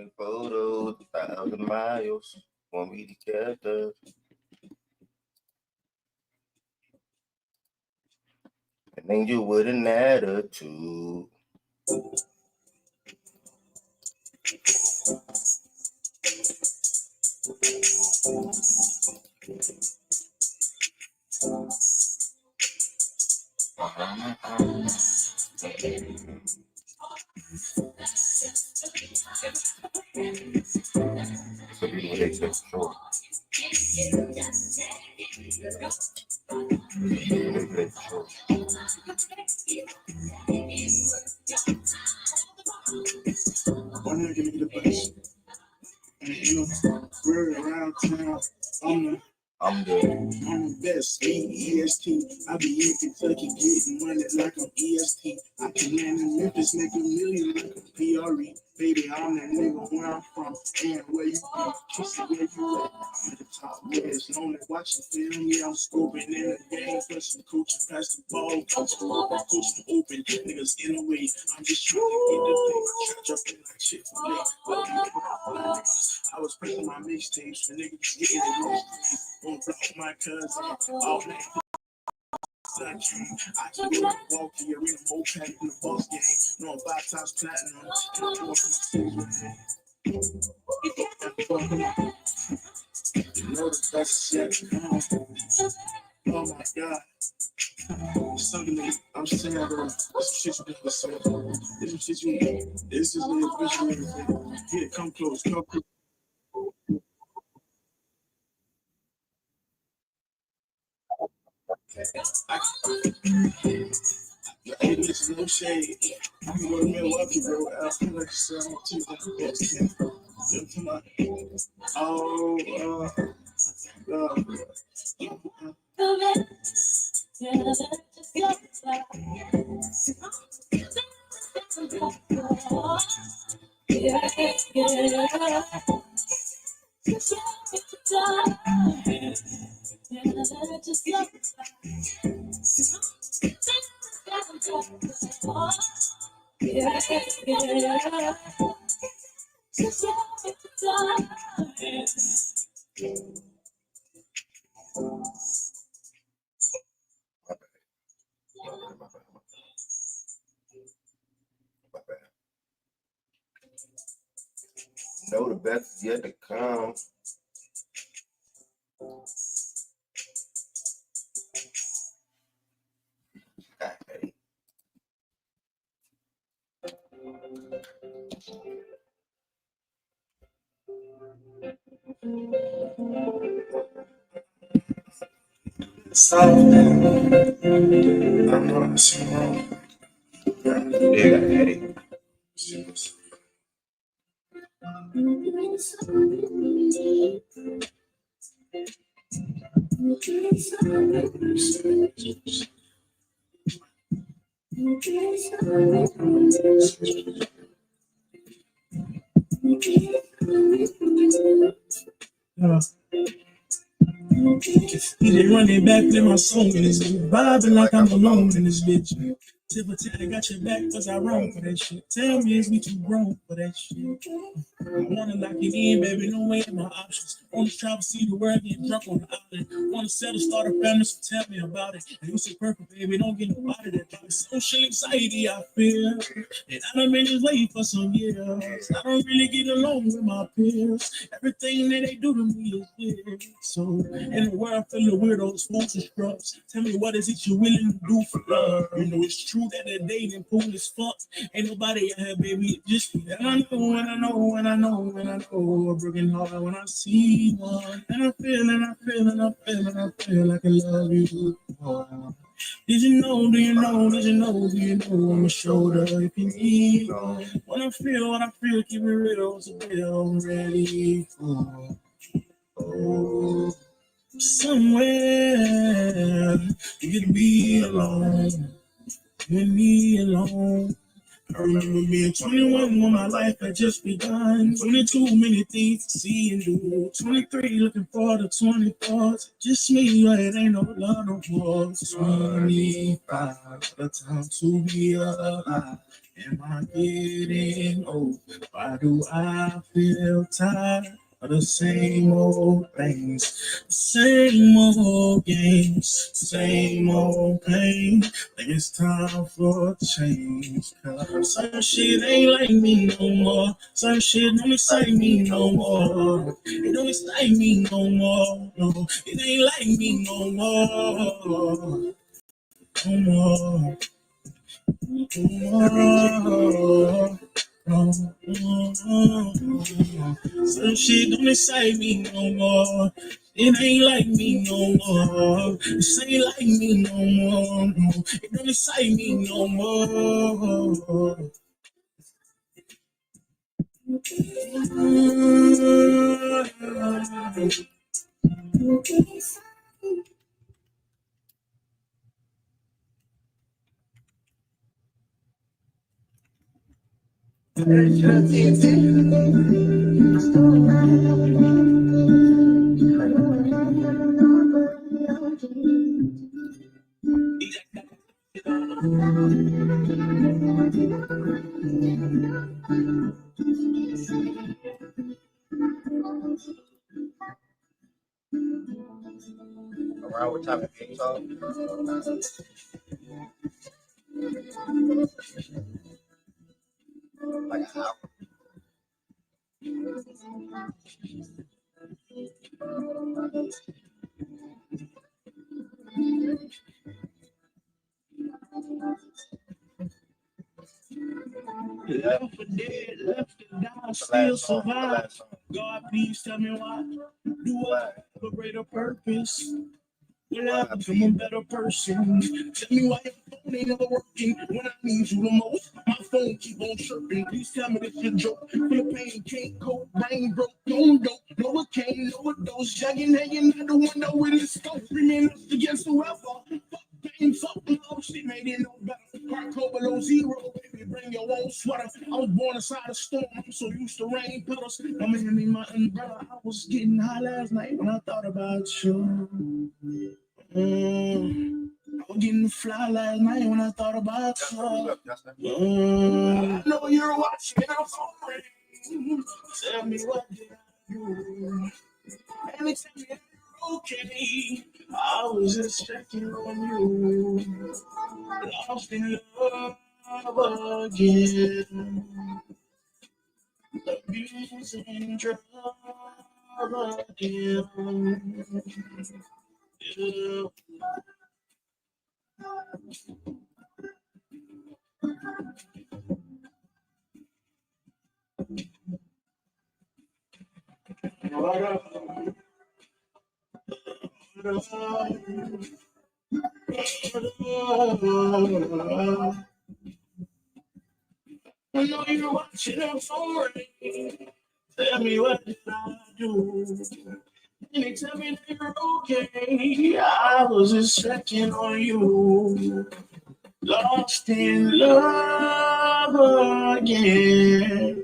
many photos, 1,000 miles. Want me to catch us, an angel with an attitude. So people they get short. They get short. One nigga need a bus. And you know, we're around town. I'm I'm the best, EST. I be in Kentucky getting money like I'm EST. I can land in Memphis, make a million like I'm PRE. Baby, I'm that nigga where I'm from and where you be. Just where you at. I'm at the top where it's known that watching film. Yeah, I'm scoping in the game. Plus, I'm coaching past the ball. Coaching open. Niggas in the way. I'm just trying to get the thing. Trap in like shit for me. I was pressing my mixtapes for niggas getting it most. Won't block my cousin. All night. I can go to Milwaukee, arena, Mopac in the boss game. No, 5 times platinum. You know the best shit. Oh my god. Suddenly, I'm saying, bro, this is shit you never said. This is shit you. This is the visual. Yeah, come close, come close. Hey, listen, no shade. I'm going to Milwaukee, bro. I feel like I'm teeth like the best. Come on. Oh, know the best is yet to come. Hey. Soft down. I'm not so wrong. They got headache. They running back in my song and it's vibing like I'm alone in this bitch. Tip for tip, I got your back cause I wrong for that shit. Tell me, is we too grown for that shit? I wanna lock it in, baby, no way in my options. Wanna travel, see the world, get drunk on the island. Wanna settle, start a family, so tell me about it. And you so perfect, baby, don't get nobody that got social anxiety I feel. And I done been this way for some years. I don't really get along with my peers. Everything that they do to me is weird. So, in a world full of weirdos, fools and scrubs, tell me what is it you're willing to do for love? You know it's true that the dating pool is fucked. Ain't nobody out here, baby, just me. And I know, and I know, and I know, and I know a broken heart when I see one. And I feel, and I feel, and I feel, and I feel like I love you more. Did you know, do you know, did you know, do you know on my shoulder if you need one? When I feel what I feel, keep it real, so I'm ready for. Oh, somewhere you could be alone, you and me alone. I remember being 21 when my life had just begun. 22, many things to see and do. 23, looking forward to 24. Just me, but it ain't no love no more. 25, the time to be alive. Am I getting old? Why do I feel tired of the same old things? Same old games, same old pain. Think it's time for change. 'Cause some shit ain't like me no more. Some shit don't excite me no more. It don't excite me no more. No, it ain't like me no more. No more. Some shit don't excite me no more. It ain't like me no more. This ain't like me no more. No, it don't excite me no more. Around what time it is, so like an hour. Left for dead, left to die, still survive. God, please tell me why. Do I have a greater purpose? Will I become a better person? Tell me why your phone ain't ever working when I need you the most. My phone keep on chirping. Please tell me this your joke. Full of pain, can't cope, brain broke, don't dope. Lower cane, lower dose, jagging, hanging out the window with his scope. Remain up against whoever. Fuck pain, fuck love, shit made it no better. Heart cold below zero, baby, bring your own sweater. I was born inside a storm, I'm so used to rain puddles. My man need my umbrella. I was getting high last night when I thought about you. I was getting fly last night when I thought about you. I know you're watching, I'm sorry. Tell me what did I do? And they tell me that you're okay. I was just checking on you. Lost in love again. Abuse and drug again. Yeah. I know you're watching, I'm sorry. Tell me what did I do? And they tell me that you're okay. I was just checking on you. Lost in love again.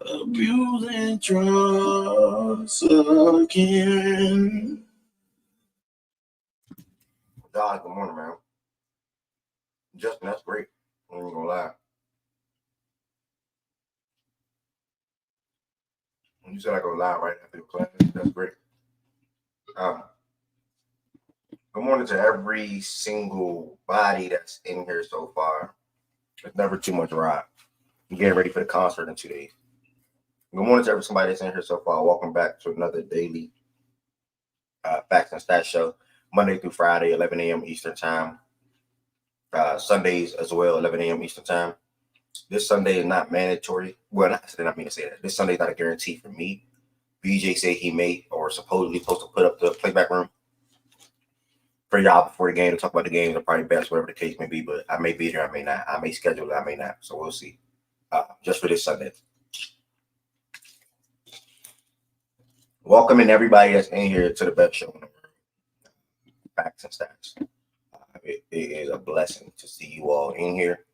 Abusing drugs again. God, good morning, man. Justin, that's great. I ain't gonna lie. You said I go live right after the class. That's great. Good morning to every single body that's in here so far. It's never too much ride. I'm getting ready for the concert in 2 days. Good morning to every somebody that's in here so far. Welcome back to another daily Facts and Stats show, Monday through Friday, 11 a.m. Eastern Time. Sundays as well, 11 a.m. Eastern Time. This Sunday is not mandatory. Well, I did not mean to say that. This Sunday is not a guarantee for me. BJ said he may or supposedly supposed to put up the playback room for y'all before the game to talk about the game or probably best, whatever the case may be. But I may be there, I may not. I may schedule it, I may not. So we'll see. Just for this Sunday. Welcoming everybody that's in here to the best show in the world. Facts and Stats. It is a blessing to see you all in here.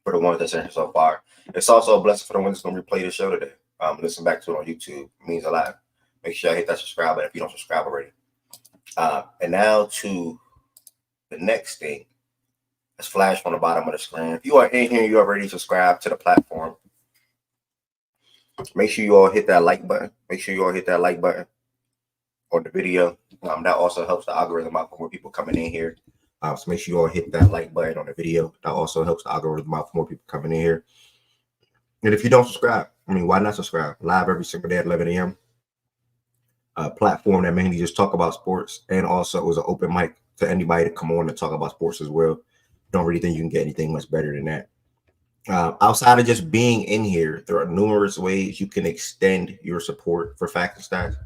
For the ones that's in here so far, it's also a blessing for the ones that's going to replay the show today. Listen back to it on YouTube. It means a lot. Make sure you hit that subscribe button if you don't subscribe already. And now to the next thing. It's flashed on the bottom of the screen. If you are in here, you already subscribed to the platform. Make sure you all hit that like button. Make sure you all hit that like button on the video. That also helps the algorithm out for more people coming in here. So make sure you all hit that like button on the video. That also helps the algorithm out for more people coming in here. And if you don't subscribe, why not subscribe? Live every single day at 11 a.m. Platform that mainly just talk about sports, and also it was an open mic to anybody to come on and talk about sports as well. Don't really think you can get anything much better than that. Outside of just being in here, there are numerous ways you can extend your support for Facts and Stats.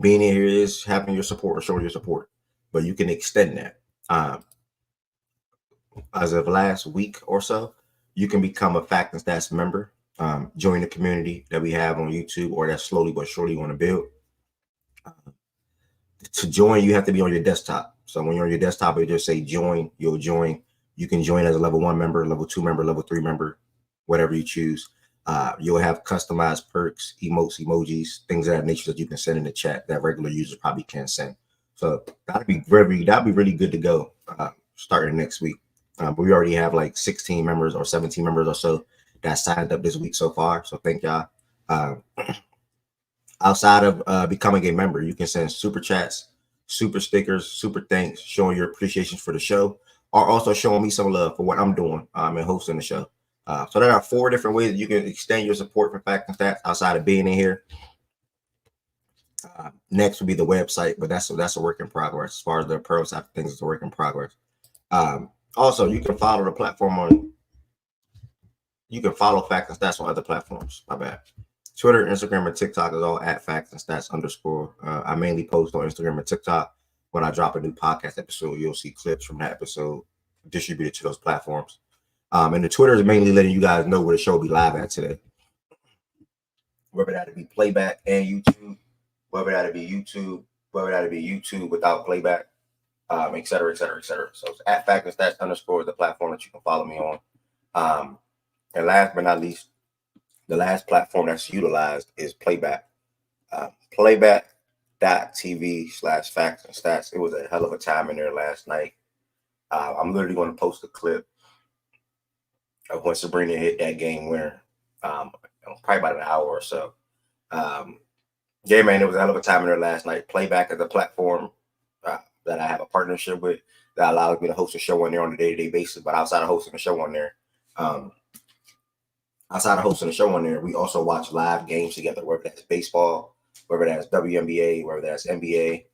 Being in here is having your support or showing your support, but you can extend that. As of last week or so, you can become a Facts and Stats member. Join the community that we have on YouTube, or that slowly but surely want to build. To join, you have to be on your desktop. So when you're on your desktop, you just say join, you'll join. You can join as a level 1 member, level 2 member, level 3 member, whatever you choose. You'll have customized perks, emotes, emojis, things of that nature that you can send in the chat that regular users probably can't send. So that'd be really good to go starting next week. But we already have like 16 members or 17 members or so that signed up this week so far. So thank y'all. Outside of becoming a member, you can send super chats, super stickers, super thanks, showing your appreciation for the show, or also showing me some love for what I'm doing and hosting the show. So there are 4 different ways that you can extend your support for Facts and Stats outside of being in here. Next would be the website, but that's a work in progress. As far as the pro side of things, it's a work in progress. Also, you can follow the platform you can follow Facts and Stats on other platforms. My bad. Twitter, Instagram, and TikTok is all at Facts and Stats _. I mainly post on Instagram and TikTok. When I drop a new podcast episode, you'll see clips from that episode distributed to those platforms. And the Twitter is mainly letting you guys know where the show will be live at today. Whether that be playback and YouTube, whether that be YouTube without playback, et cetera, et cetera, et cetera. So it's at Facts and Stats _ the platform that you can follow me on. And last but not least, the last platform that's utilized is Playback. Playback.tv/Facts and Stats. It was a hell of a time in there last night. I'm literally going to post a clip of when Sabrina hit that game winner, probably about an hour or so. Yeah, man, it was a hell of a time in there last night. Playback is a platform that I have a partnership with that allows me to host a show on there on a day-to-day basis. But outside of hosting a show on there, we also watch live games together, whether that's baseball, whether that's WNBA, whether that's NBA.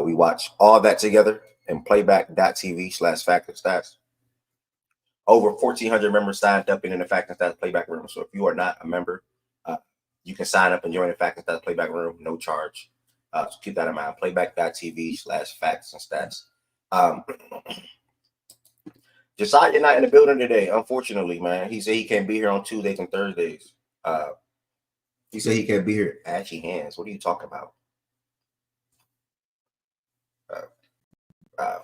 We watch all that together in playback.tv/Facts and Stats. Over 1,400 members signed up in the Facts and Stats playback room. So if you are not a member, you can sign up and join the Facts and Stats playback room, no charge. So keep that in mind. Playback.tv/Facts and Stats. Josiah not in the building today, unfortunately, man. He said he can't be here on Tuesdays and Thursdays. He said he can't be here. Ashy hands. What are you talking about? I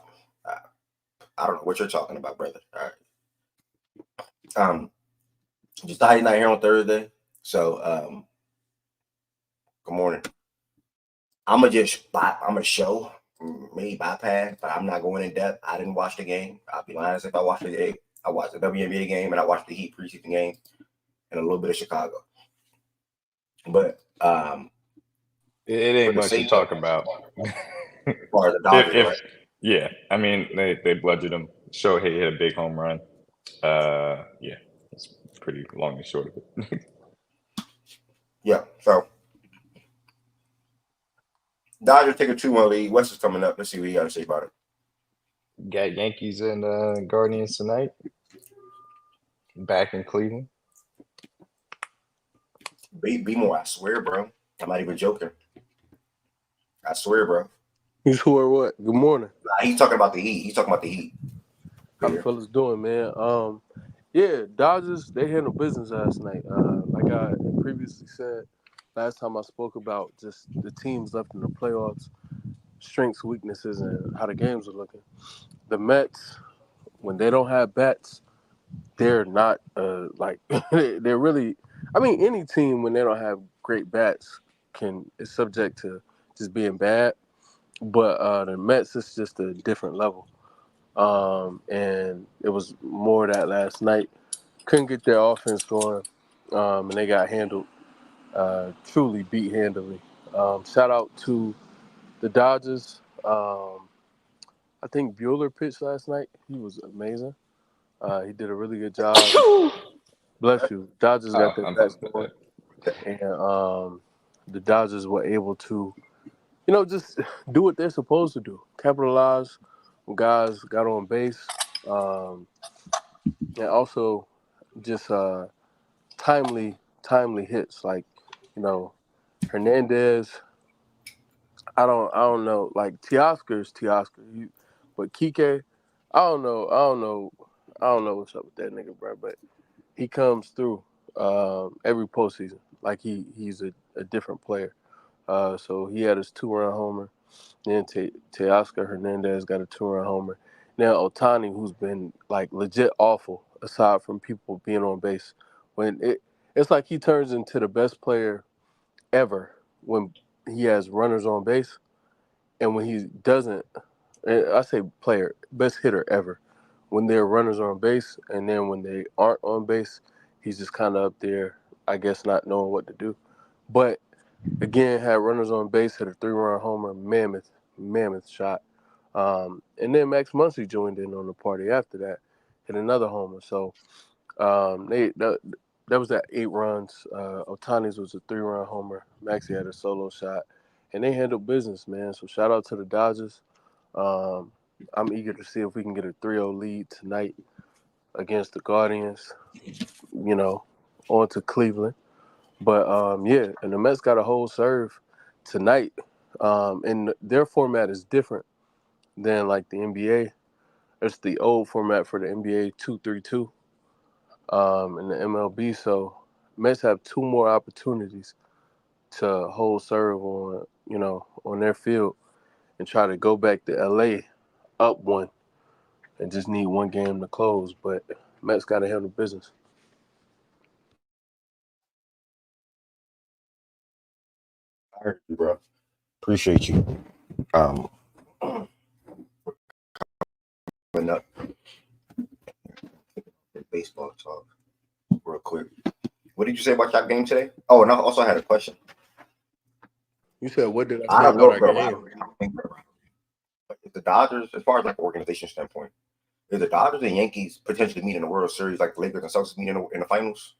don't know what you're talking about, brother. All right. Josiah not here on Thursday, so good morning. I'm gonna show maybe bypass, but I'm not going in depth. I didn't watch the game. I'll be honest, if I watched the game, I watched the WNBA game and I watched the Heat preseason game and a little bit of Chicago. But it ain't much to talk about. As far as the Dodgers, right? Yeah, I mean they bludgeoned him. Shohei hit a big home run. Yeah, it's pretty long and short of it. Yeah, so Dodgers take a 2-1 lead. West is coming up. Let's see what you got to say about it. Got Yankees and Guardians tonight. Back in Cleveland. Be more, I swear, bro. I'm not even joking. I swear, bro. You swear what? Good morning. He's talking about the Heat. How the fellas doing, man? Yeah, Dodgers, they handled business last night. Like I previously said, last time I spoke about just the teams left in the playoffs, strengths, weaknesses, and how the games are looking. The Mets, when they don't have bats, they're not they're really. I mean, any team when they don't have great bats is subject to just being bad. But the Mets is just a different level. And it was more of that last night. Couldn't get their offense going, and they got handled, truly beat handily. Shout out to the Dodgers. I think Bueller pitched last night. He was amazing. He did a really good job. Bless you. Dodgers got their I'm bats supposed going, to. and the Dodgers were able to, just do what they're supposed to do. Capitalize when guys got on base, um, and also just timely hits. Like, Hernandez. I don't know. Like Teoscar is Teoscar, but Kike, I don't know what's up with that nigga, bro. But he comes through every postseason. Like he's a different player. So he had his 2-run homer. Then Teoscar Hernandez got a 2-run homer. Now Otani, who's been like legit awful, aside from people being on base, it's like he turns into the best player ever when he has runners on base, and when he doesn't, I say player, best hitter ever. When their runners are on base, and then when they aren't on base, he's just kind of up there, I guess, not knowing what to do. But again, had runners on base, hit a 3-run homer, mammoth shot. And then Max Muncy joined in on the party after that, hit another homer. So that was at 8 runs. Otani's was a 3-run homer. Maxie had a solo shot, and they handled business, man. So shout out to the Dodgers. I'm eager to see if we can get a 3-0 lead tonight against the Guardians. On to Cleveland. But yeah, and the Mets got a whole serve tonight. And their format is different than like the NBA. It's the old format for the NBA 2-3-2 in the MLB. So Mets have 2 more opportunities to hold serve on their field and try to go back to LA up 1 and just need 1 game to close. But Mets got to handle business. I heard you, bro. Appreciate you. Coming up, baseball talk real quick. What did you say about your game today? Oh, and I also had a question. You said, what did I I say don't know about our if game? the Dodgers, as far as like organization standpoint, is the Dodgers and Yankees potentially meet in the World Series like the Lakers and Celtics meet in the finals?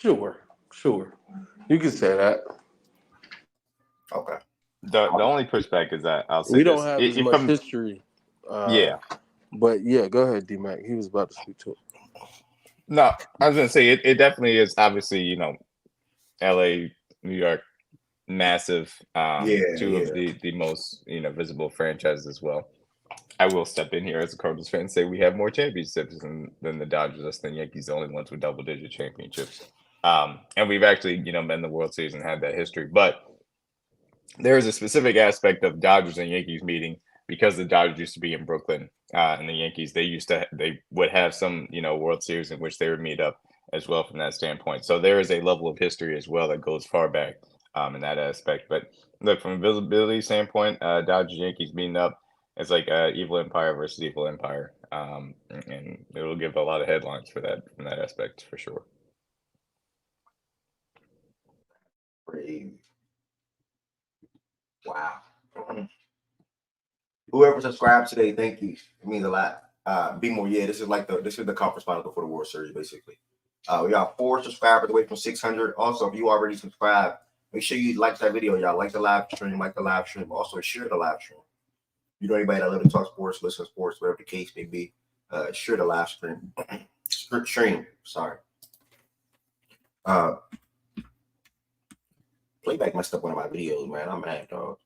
Sure. You can say that. Okay. The only pushback is that I'll say We don't this. have as much history. Yeah. But yeah, go ahead, D-Mac. He was about to speak to it. No, I was going to say it definitely is obviously, LA, New York, massive. Two of the most, visible franchises as well. I will step in here as a Cardinals fan and say we have more championships than the Dodgers. Us than Yankees, the only ones with double-digit championships. And we've actually, been in the World Series and had that history. But there is a specific aspect of Dodgers and Yankees meeting because the Dodgers used to be in Brooklyn and the Yankees, they would have some, World Series in which they would meet up as well from that standpoint. So there is a level of history as well that goes far back in that aspect. But look, from a visibility standpoint, Dodgers Yankees meeting up, it's like evil empire versus evil empire. And it'll give a lot of headlines for that from that aspect for sure. Crazy. Wow. Whoever subscribed today, thank you. It means a lot. Be more. Yeah, this is the conference final for the World Series, basically. We got 4 subscribers away from 600. Also, if you already subscribed, make sure you like that video, y'all. Like the live stream. Also, share the live stream. You know anybody that live to talk sports, listen to sports, whatever the case may be, share the live stream. Sorry. Playback messed up one of my videos, man. I'm mad, dog.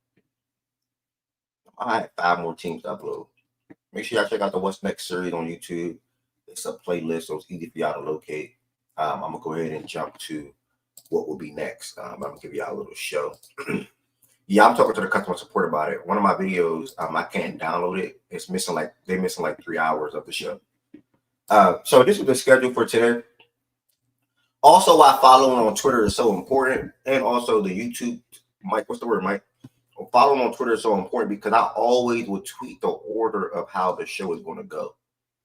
I have 5 more teams to upload. Make sure y'all check out the What's Next series on YouTube. It's a playlist, so it's easy for y'all to locate. I'm gonna go ahead and jump to what will be next. I'm gonna give y'all a little show. Yeah, I'm talking to the customer support about it. One of my videos, I can't download it. It's missing they're missing 3 hours of the show. So this is the schedule for today. Also, why following on Twitter is so important, and also the YouTube. Mike, what's the word, Mike? following on Twitter is so important because I always will tweet the order of how the show is going to go.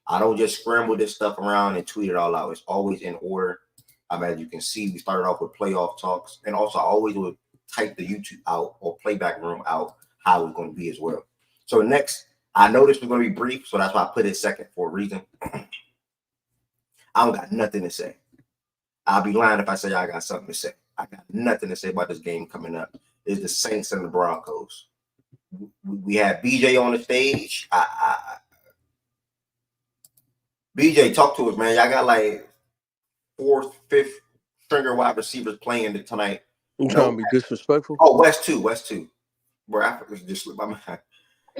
I don't just scramble this stuff around and tweet it all out. It's always in order. As you can see, we started off with playoff talks, and also I always would type the YouTube out or playback room out how it's going to be as well. So next, I know this was going to be brief, so that's why I put it second for a reason. I don't got nothing to say. I'll be lying if I say I got something to say. I got nothing to say about this game coming up. It's the Saints and the Broncos. We had BJ on the stage. BJ, talk to us, man. Y'all got like fourth, fifth stringer wide receivers playing tonight. You trying to be disrespectful? Oh, West 2. Where Africa's just slipped my mind.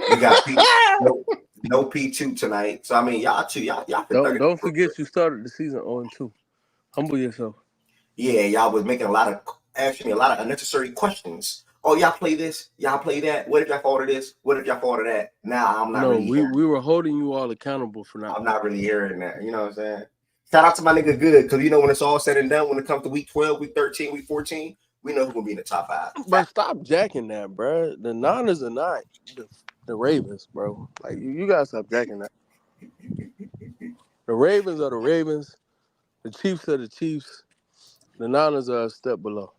We got no P2 tonight. So I mean, y'all too. Y'all don't forget you started the season 0-2. Humble yourself. Yeah, y'all was asking me a lot of unnecessary questions. Oh, y'all play this? Y'all play that? What if y'all fall to this? What if y'all fall to that? Now I'm not. No, we were holding you all accountable for not. I'm not really hearing that. You know what I'm saying? Shout out to my nigga Good, because you know when it's all said and done, when it comes to week 12, week 13, week 14, we know who's gonna be in the top 5. But stop jacking that, bro. The Niners are not the Ravens, bro. Like you gotta stop jacking that. The Ravens are the Ravens. The Chiefs are the Chiefs. The Niners are a step below.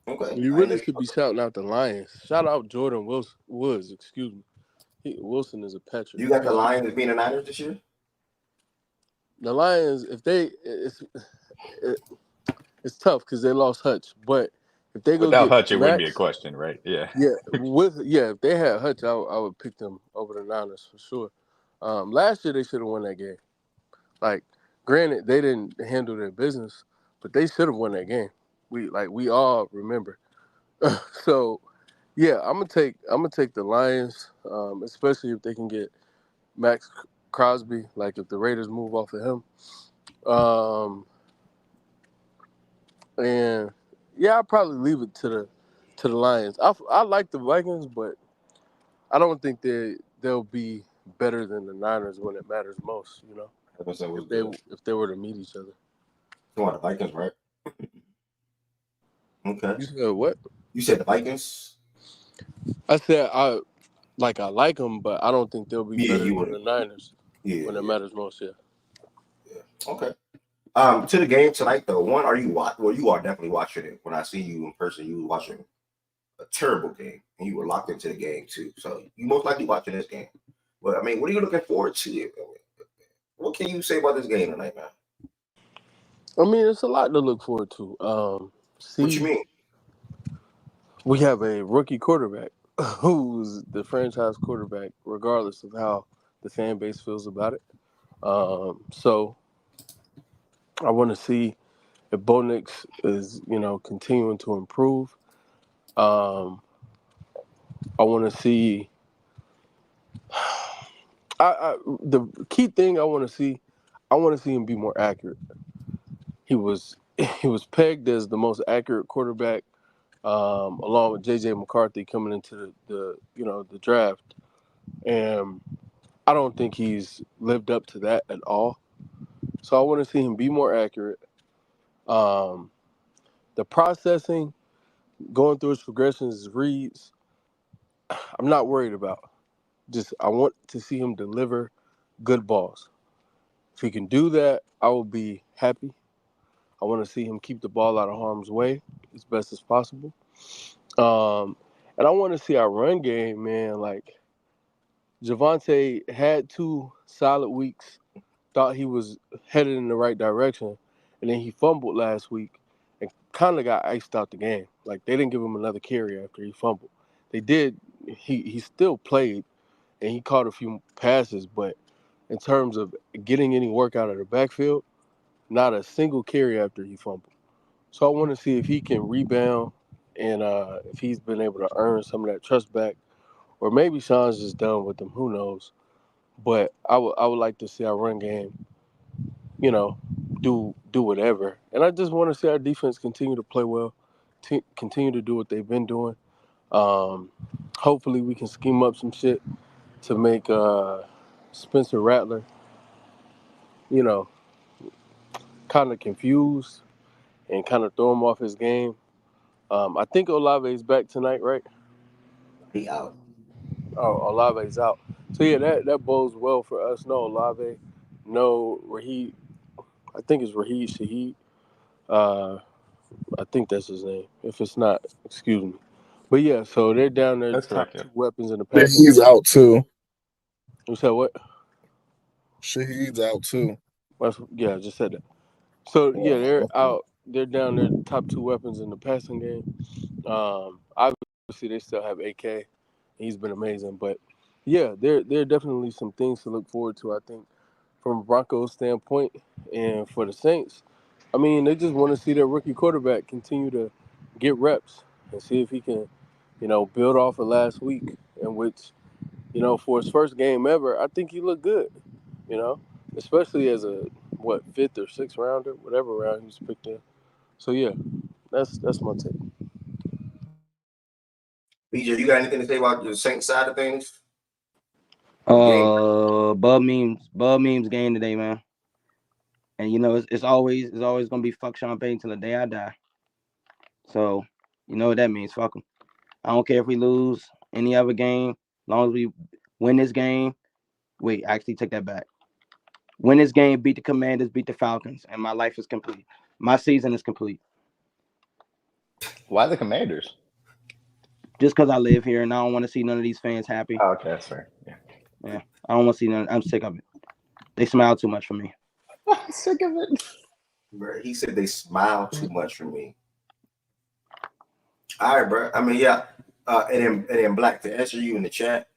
Okay. You really should be shouting out the Lions. Shout out Jordan Woods. Excuse me. Wilson is a Patrick. You got the Lions being the Niners this year? The Lions, it's tough because they lost Hutch, but if they go without get Hutch, it Max, wouldn't be a question, right? Yeah. If they had Hutch, I would pick them over the Niners for sure. Last year they should have won that game. Like, granted, they didn't handle their business, but they should have won that game. We all remember. So, yeah, I'm gonna take the Lions, especially if they can get Max Crosby. Like if the Raiders move off of him, and yeah, I'll probably leave it to the Lions. I like the Vikings, but I don't think they'll be better than the Niners when it matters most. You know, if they were to meet each other. You want the Vikings, right? Okay. You said what? You said the Vikings? I said I like them, but I don't think they'll be better than the Niners when it matters most. Yeah. Okay. To the game tonight though. One, are you watching? Well, you are definitely watching it. When I see you in person, you were watching a terrible game, and you were locked into the game too. So you most likely watching this game. But I mean, what are you looking forward to? What can you say about this game tonight, man? I mean, it's a lot to look forward to. What you mean? We have a rookie quarterback who's the franchise quarterback, regardless of how the fan base feels about it. So I want to see if Bo Nix is, continuing to improve. I want to see. The key thing I want to see him be more accurate. He was pegged as the most accurate quarterback, along with J.J. McCarthy coming into the draft, and I don't think he's lived up to that at all. So I want to see him be more accurate. The processing, going through his progressions, his reads, I'm not worried about. Just I want to see him deliver good balls. If he can do that, I will be happy. I want to see him keep the ball out of harm's way as best as possible. And I want to see our run game, man. Like, Javonte had 2 solid weeks, thought he was headed in the right direction, and then he fumbled last week and kind of got iced out the game. Like, they didn't give him another carry after he fumbled. They did. He still played, and he caught a few passes, but in terms of getting any work out of the backfield, not a single carry after he fumbled. So I want to see if he can rebound and if he's been able to earn some of that trust back, or maybe Sean's just done with him. Who knows? But I would like to see our run game, do whatever. And I just want to see our defense continue to play well, continue to do what they've been doing. Hopefully we can scheme up some shit to make Spencer Rattler, kind of confused and kind of throw him off his game. I think Olave's back tonight, right? He out. Oh, Olave's out. So yeah, that bodes well for us. No Olave, no Raheed. I think it's Raheed Shaheed. I think that's his name. If it's not, excuse me. But yeah, so they're down there. That's Top fine. two weapons in the Yeah, passing he's game. out too. You said what? Shahid's out too. Yeah, I just said that. So yeah, they're Okay. out. They're down there. Top two weapons in the passing game. Obviously they still have AK. He's been amazing, but yeah, there are definitely some things to look forward to. I think from a Broncos standpoint, and for the Saints, I mean they just want to see their rookie quarterback continue to get reps and see if he can, build off of last week, in which, for his first game ever, I think he looked good. You know, especially as a fifth or sixth rounder, whatever round he was picked in. So yeah, that's my take. BJ, you got anything to say about the Saints side of things? Bub memes game today, man. And it's always gonna be fuck Sean Payton till the day I die. So you know what that means. Fuck him. I don't care if we lose any other game, as long as we win this game. Wait, actually take that back. Win this game, beat the Commanders, beat the Falcons, and my life is complete. My season is complete. Why the Commanders? Just because I live here and I don't want to see none of these fans happy. Oh, okay, that's fair. Yeah, I don't want to see none. I'm sick of it. They smile too much for me. I'm sick of it. Bro, he said they smile too much for me. All right, bro. I mean, yeah. And then Black, to answer you in the chat,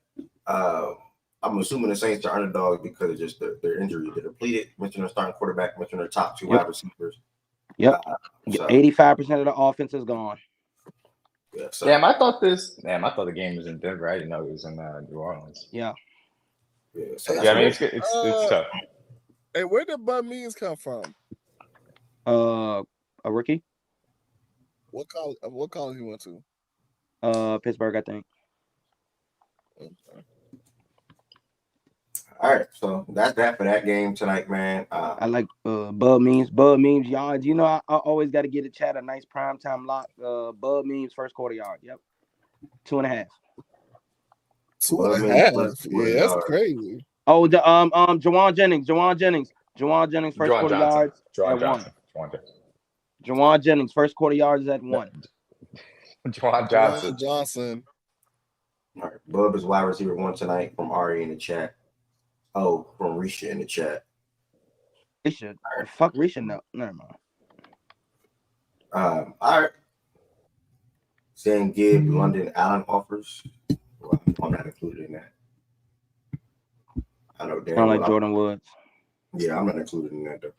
I'm assuming the Saints are underdogs because of just their injury. They're depleted. Mention their starting quarterback. Mention their top two wide receivers. Yep. 85% of the offense is gone. Yeah, so. Damn, I thought the game was in Denver. I didn't know it was in New Orleans. Yeah. Yeah, so I mean, it's tough. Hey, where did Bud Means come from? A rookie. What college he went to? Pittsburgh, I think. Okay. All right, so that's that for that game tonight, man. I like Bud Memes yards. I always got to get a chat a nice primetime lock. Bud Memes first quarter yard. Yep, 2.5. 2.5. Yeah, that's crazy. Oh, the Jawan Jennings first quarter yards at 1. Jawan Jennings first quarter yards at 1. Jawan Johnson. All right, Bub is wide receiver 1 tonight from Ari in the chat. Oh, from Risha in the chat. Risha, fuck Risha, no, never mind. All right. Saying Gibb, London, Allen offers. Well, I'm not included in that. I know damn. I don't like Jordan Woods. Yeah, I'm not included in that though.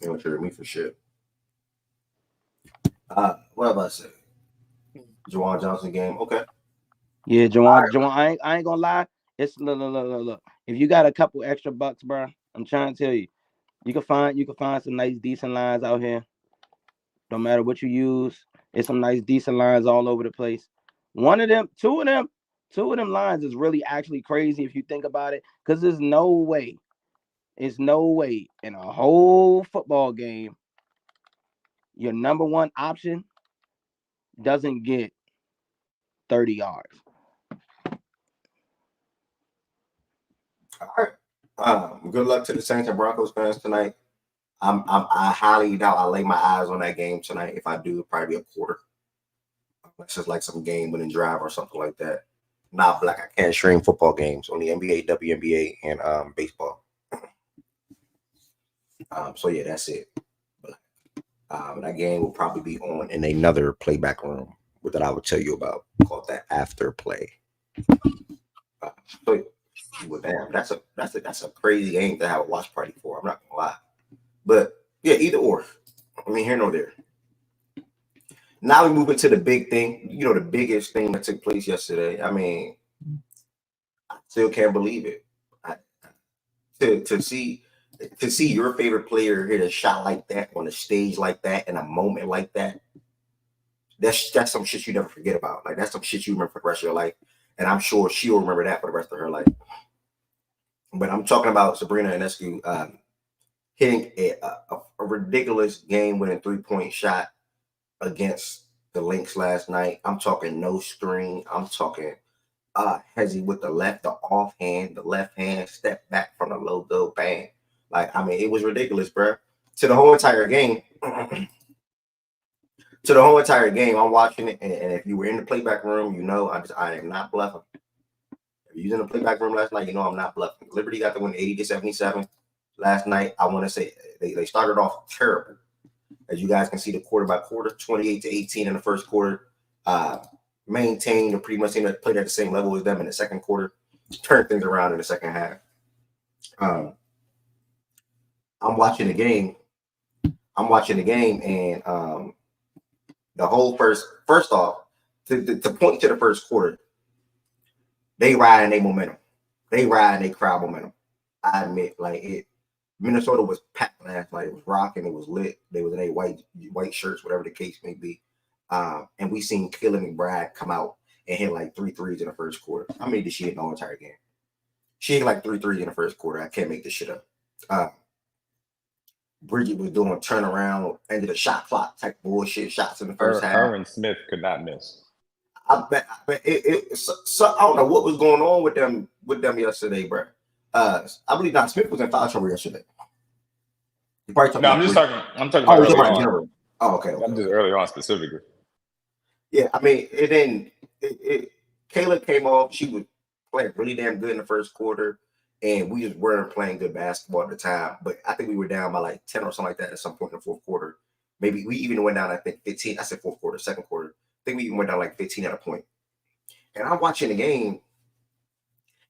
They don't trade me for shit. What about I say? Jawan Johnson game, okay. Yeah, Jawan. I ain't gonna lie. It's look. If you got a couple extra bucks, bro, I'm trying to tell you, you can find some nice decent lines out here. No matter what you use, it's some nice decent lines all over the place. Two of them lines is really actually crazy if you think about it, because there's no way in a whole football game your number one option doesn't get 30 yards. All right. Good luck to the Saints and Broncos fans tonight. I highly doubt I lay my eyes on that game tonight. If I do, it'll probably be a quarter. It's just like some game-winning drive or something like that. Not Black. I can't stream football games, only NBA, WNBA, and baseball. So yeah, that's it. That game will probably be on in another playback room that I will tell you about, called that after play. Well, damn, that's a crazy game to have a watch party for. I'm not gonna lie, but yeah, either or. I mean, here nor there. Now we move into the big thing. The biggest thing that took place yesterday. I mean, I still can't believe it. To see your favorite player hit a shot like that on a stage like that in a moment like that. That's some shit you never forget about. Like, that's some shit you remember for the rest of your life, and I'm sure she'll remember that for the rest of her life. But I'm talking about Sabrina Ionescu hitting a ridiculous game-winning 3-point shot against the Lynx last night. I'm talking no screen. I'm talking Hezzy with the offhand, the left hand, step back from the low go, bang. Like, I mean, it was ridiculous, bro. To the whole entire game. I'm watching it, and if you were in the playback room, you know I am not bluffing. If you was in the playback room last night, you know I'm not bluffing. Liberty got the win 80-77 last night. I want to say they started off terrible. As you guys can see, the quarter by quarter, 28-18 in the first quarter. Maintained or pretty much played at the same level as them in the second quarter. Turned things around in the second half. I'm watching the game. And the whole first off, to point to the first quarter, they riding their momentum. They riding their crowd momentum. I admit, Minnesota was packed last night. It was rocking. It was lit. They was in their white shirts, whatever the case may be. And we seen Kayla McBride come out and hit like 3 threes in the first quarter. How many did she hit in the whole entire game? She hit like 3 threes in the first quarter. I can't make this shit up. Bridget was doing turnaround, end of the shot clock type bullshit shots in the first half. Aaron Smith could not miss. I bet so I don't know what was going on with them yesterday, bro. I believe Don Smith was in foul trouble yesterday. I'm talking about early on. Oh, okay. I'm just early on specifically. Yeah, I mean, Kayla came off. She was playing really damn good in the first quarter, and we just weren't playing good basketball at the time. But I think we were down by like 10 or something like that at some point in the fourth quarter. Maybe we even went down, I think, 15. I said fourth quarter, second quarter. I think we even went down like 15 at a point. And I'm watching the game,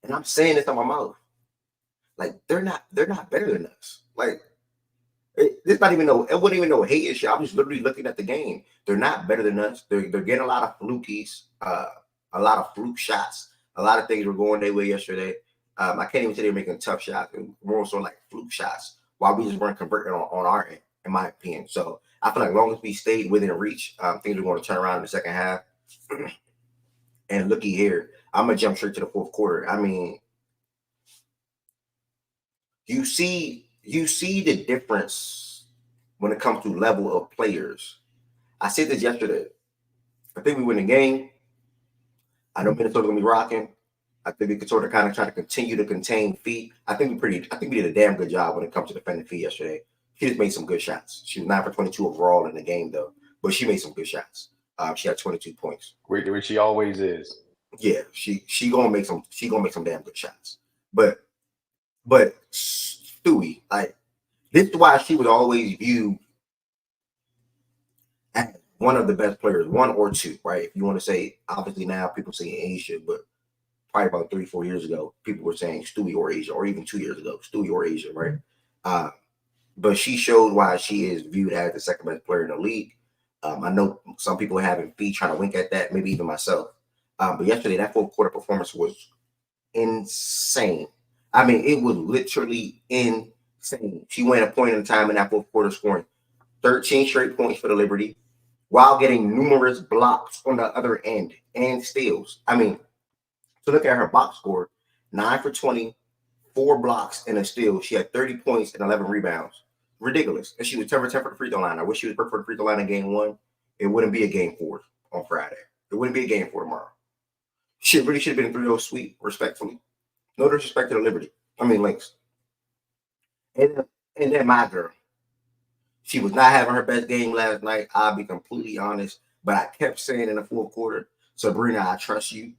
and I'm saying this on my mouth. Like, they're not better than us. Like, it wasn't even no hate issue. I'm just literally looking at the game. They're not better than us. They're getting a lot of flukies, a lot of fluke shots. A lot of things were going their way yesterday. I can't even say they're making tough shots. More so like fluke shots, while we just weren't converting on our end, in my opinion. So I feel like as long as we stayed within reach, things are going to turn around in the second half. And looky here, I'm gonna jump straight to the fourth quarter. I mean, you see the difference when it comes to level of players. I said this yesterday. I think we win the game. I know Minnesota's gonna be rocking. I think we could sort of kind of try to continue to contain feet. I think we did a damn good job when it comes to defending feet yesterday. She just made some good shots. She was 9 for 22 overall in the game though, but she made some good shots. She had 22 points. Which she always is. Yeah, she gonna make some damn good shots. But Stewie, like, this is why she was always viewed as one of the best players, one or two, right? If you want to say, obviously now people say Asia, but probably about 3-4 years ago, people were saying Stewie or Asia, or even 2 years ago, Stewie or Asia, right? But she showed why she is viewed as the second best player in the league. I know some people having feet trying to wink at that, maybe even myself. But yesterday, that fourth quarter performance was insane. I mean, it was literally insane. She went a point in time in that fourth quarter, scoring 13 straight points for the Liberty, while getting numerous blocks on the other end and steals. I mean, to look at her box score, 9 for 20, 4 blocks and a steal. She had 30 points and 11 rebounds. Ridiculous. And she was 10 for 10 for the free throw line. I wish she was perfect for the free throw line in game 1. It wouldn't be a game 4 on Friday. It wouldn't be a game 4 tomorrow. She really should have been a 3-0 sweep, respectfully. No disrespect to the Liberty. I mean, Lynx. And then my girl. She was not having her best game last night. I'll be completely honest. But I kept saying in the fourth quarter, Sabrina, I trust you.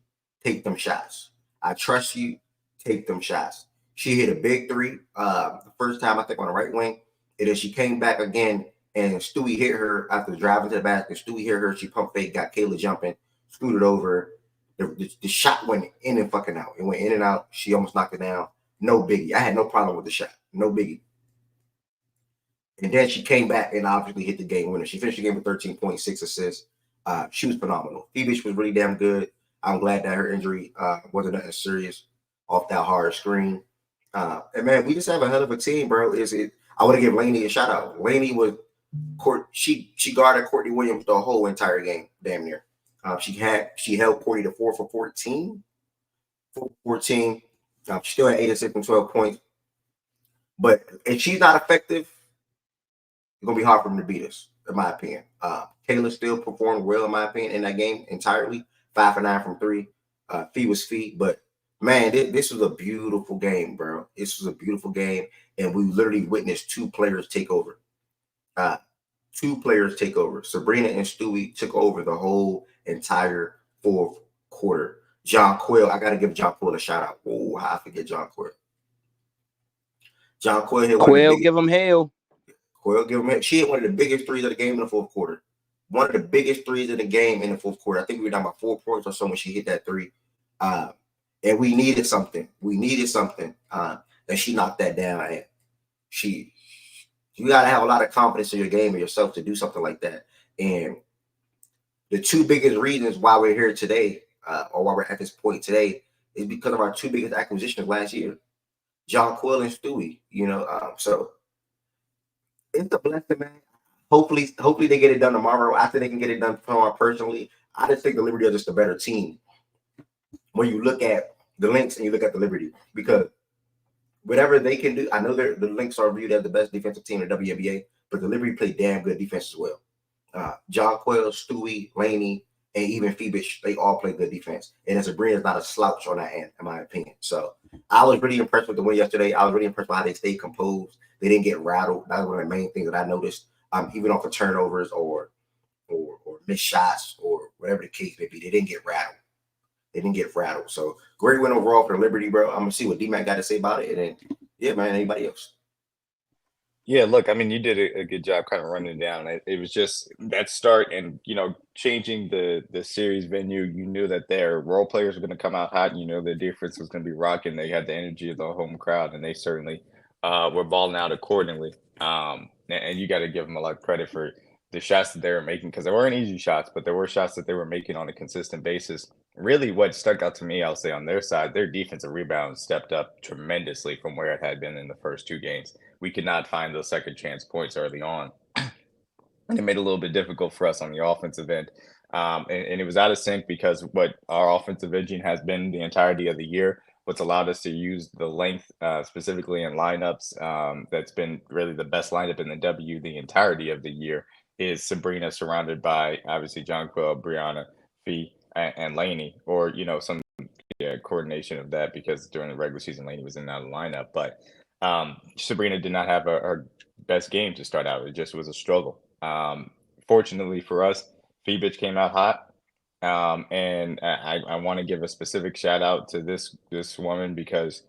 Take them shots. I trust you. Take them shots. She hit a big 3 the first time, I think, on the right wing. And then she came back again, and Stewie hit her after driving to the basket. Stewie hit her. She pump fake, got Kayla jumping, scooted over. The shot went in and fucking out. It went in and out. She almost knocked it down. No biggie. I had no problem with the shot. No biggie. And then she came back and obviously hit the game winner. She finished the game with 13.6 assists. She was phenomenal. Phoebe was really damn good. I'm glad that her injury wasn't nothing serious off that hard screen. And man, we just have a hell of a team, bro. I want to give Lainey a shout out. Lainey was she guarded Courtney Williams the whole entire game, damn near. She held Courtney to 4 for 14. 4 for 14. She still had 8 assists and 12 points. But if she's not effective, it's gonna be hard for them to beat us, in my opinion. Kayla still performed well, in my opinion, in that game entirely. 5 for 9 from 3. Fee was fee, but man, this was a beautiful game, bro. This was a beautiful game, and we literally witnessed 2 players take over. 2 players take over. Sabrina and Stewie took over the whole entire fourth quarter. John Quill, I gotta give John Quill a shout out. Oh, how I forget John Quill. John Quill hit Quill, give him hell. Quill, give him hell. She hit one of the biggest threes of the game in the fourth quarter. One of the biggest threes of the game in the fourth quarter. I think we were down by 4 points or so when she hit that 3. And we needed something. We needed something. And she knocked that down. And you got to have a lot of confidence in your game and yourself to do something like that. And the 2 biggest reasons why we're here today, or why we're at this point today, is because of our 2 biggest acquisitions last year, John Quill and Stewie. So it's a blessing, man. Hopefully they get it done tomorrow. After they can get it done tomorrow personally, I just think the Liberty are just a better team when you look at the Lynx and you look at the Liberty, because whatever they can do, I know the Lynx are viewed as the best defensive team in the WNBA, but the Liberty play damn good defense as well. John Quill, Stewie, Laney, and even Phoebus, they all play good defense. And Sabrina's not a slouch on that end, in my opinion. So I was really impressed with the win yesterday. I was really impressed with how they stayed composed. They didn't get rattled. That was one of the main things that I noticed. Even off of turnovers or missed shots or whatever the case may be, they didn't get rattled. So great win overall for Liberty, bro. I'm gonna see what D-Mac got to say about it, and then yeah, man, anybody else? Yeah, look, I mean, you did a good job kind of running it down. It was just that start and, changing the series venue. You knew that their role players were going to come out hot. The defense was going to be rocking. They had the energy of the home crowd, and they certainly were balling out accordingly. And you got to give them a lot of credit for the shots that they were making, because they weren't easy shots, but there were shots that they were making on a consistent basis. Really, what stuck out to me, I'll say, on their side, their defensive rebound stepped up tremendously from where it had been in the first 2 games. We could not find those second chance points early on. And it made it a little bit difficult for us on the offensive end. And it was out of sync because what our offensive engine has been the entirety of the year, what's allowed us to use the length specifically in lineups, that's been really the best lineup in the W the entirety of the year, is Sabrina surrounded by obviously John Quill, Brianna, Fee, and Laney, or, some coordination of that, because during the regular season, Laney was in and out of the lineup. But Sabrina did not have her best game to start out. It just was a struggle. Fortunately for us, Phoebus came out hot. And I want to give a specific shout out to this woman, because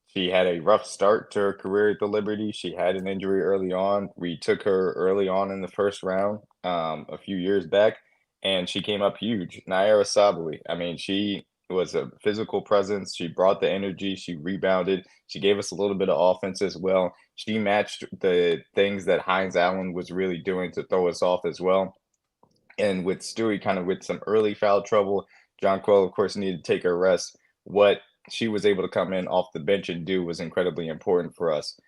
she had a rough start to her career at the Liberty. She had an injury early on. We took her early on in the first round a few years back, and she came up huge. Naira Sabali. I mean, she was a physical presence. She brought the energy. She rebounded. She gave us a little bit of offense as well. She matched the things that Hines Allen was really doing to throw us off as well. And with Stewie kind of with some early foul trouble, John Quill, of course, needed to take a rest. What she was able to come in off the bench and do was incredibly important for us.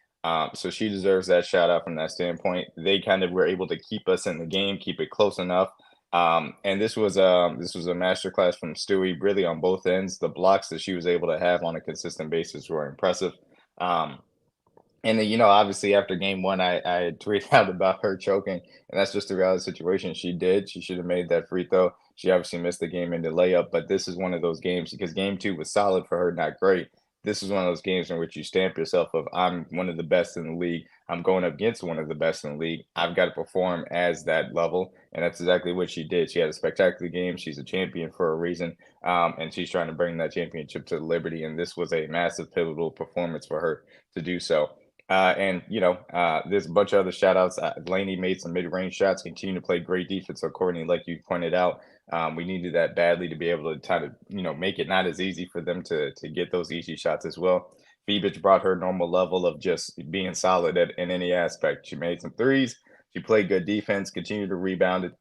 So she deserves that shout out from that standpoint. They kind of were able to keep us in the game, keep it close enough. And this was a masterclass from Stewie, really on both ends. The blocks that she was able to have on a consistent basis were impressive. And then, obviously after game 1, I had tweeted out about her choking, and that's just the reality of the situation. She did. She should have made that free throw. She obviously missed the game in the layup, but this is one of those games, because game 2 was solid for her, not great. This is one of those games in which you stamp yourself of, I'm one of the best in the league. I'm going up against one of the best in the league. I've got to perform as that level, and that's exactly what she did. She had a spectacular game. She's a champion for a reason, and she's trying to bring that championship to the Liberty, and this was a massive, pivotal performance for her to do so. And there's a bunch of other shout outs. Laney made some mid-range shots, continue to play great defense. So Courtney, like you pointed out, we needed that badly to be able to kind of, make it not as easy for them to get those easy shots as well. Phoebus brought her normal level of just being solid in any aspect. She made some threes. She played good defense, continued to rebound it,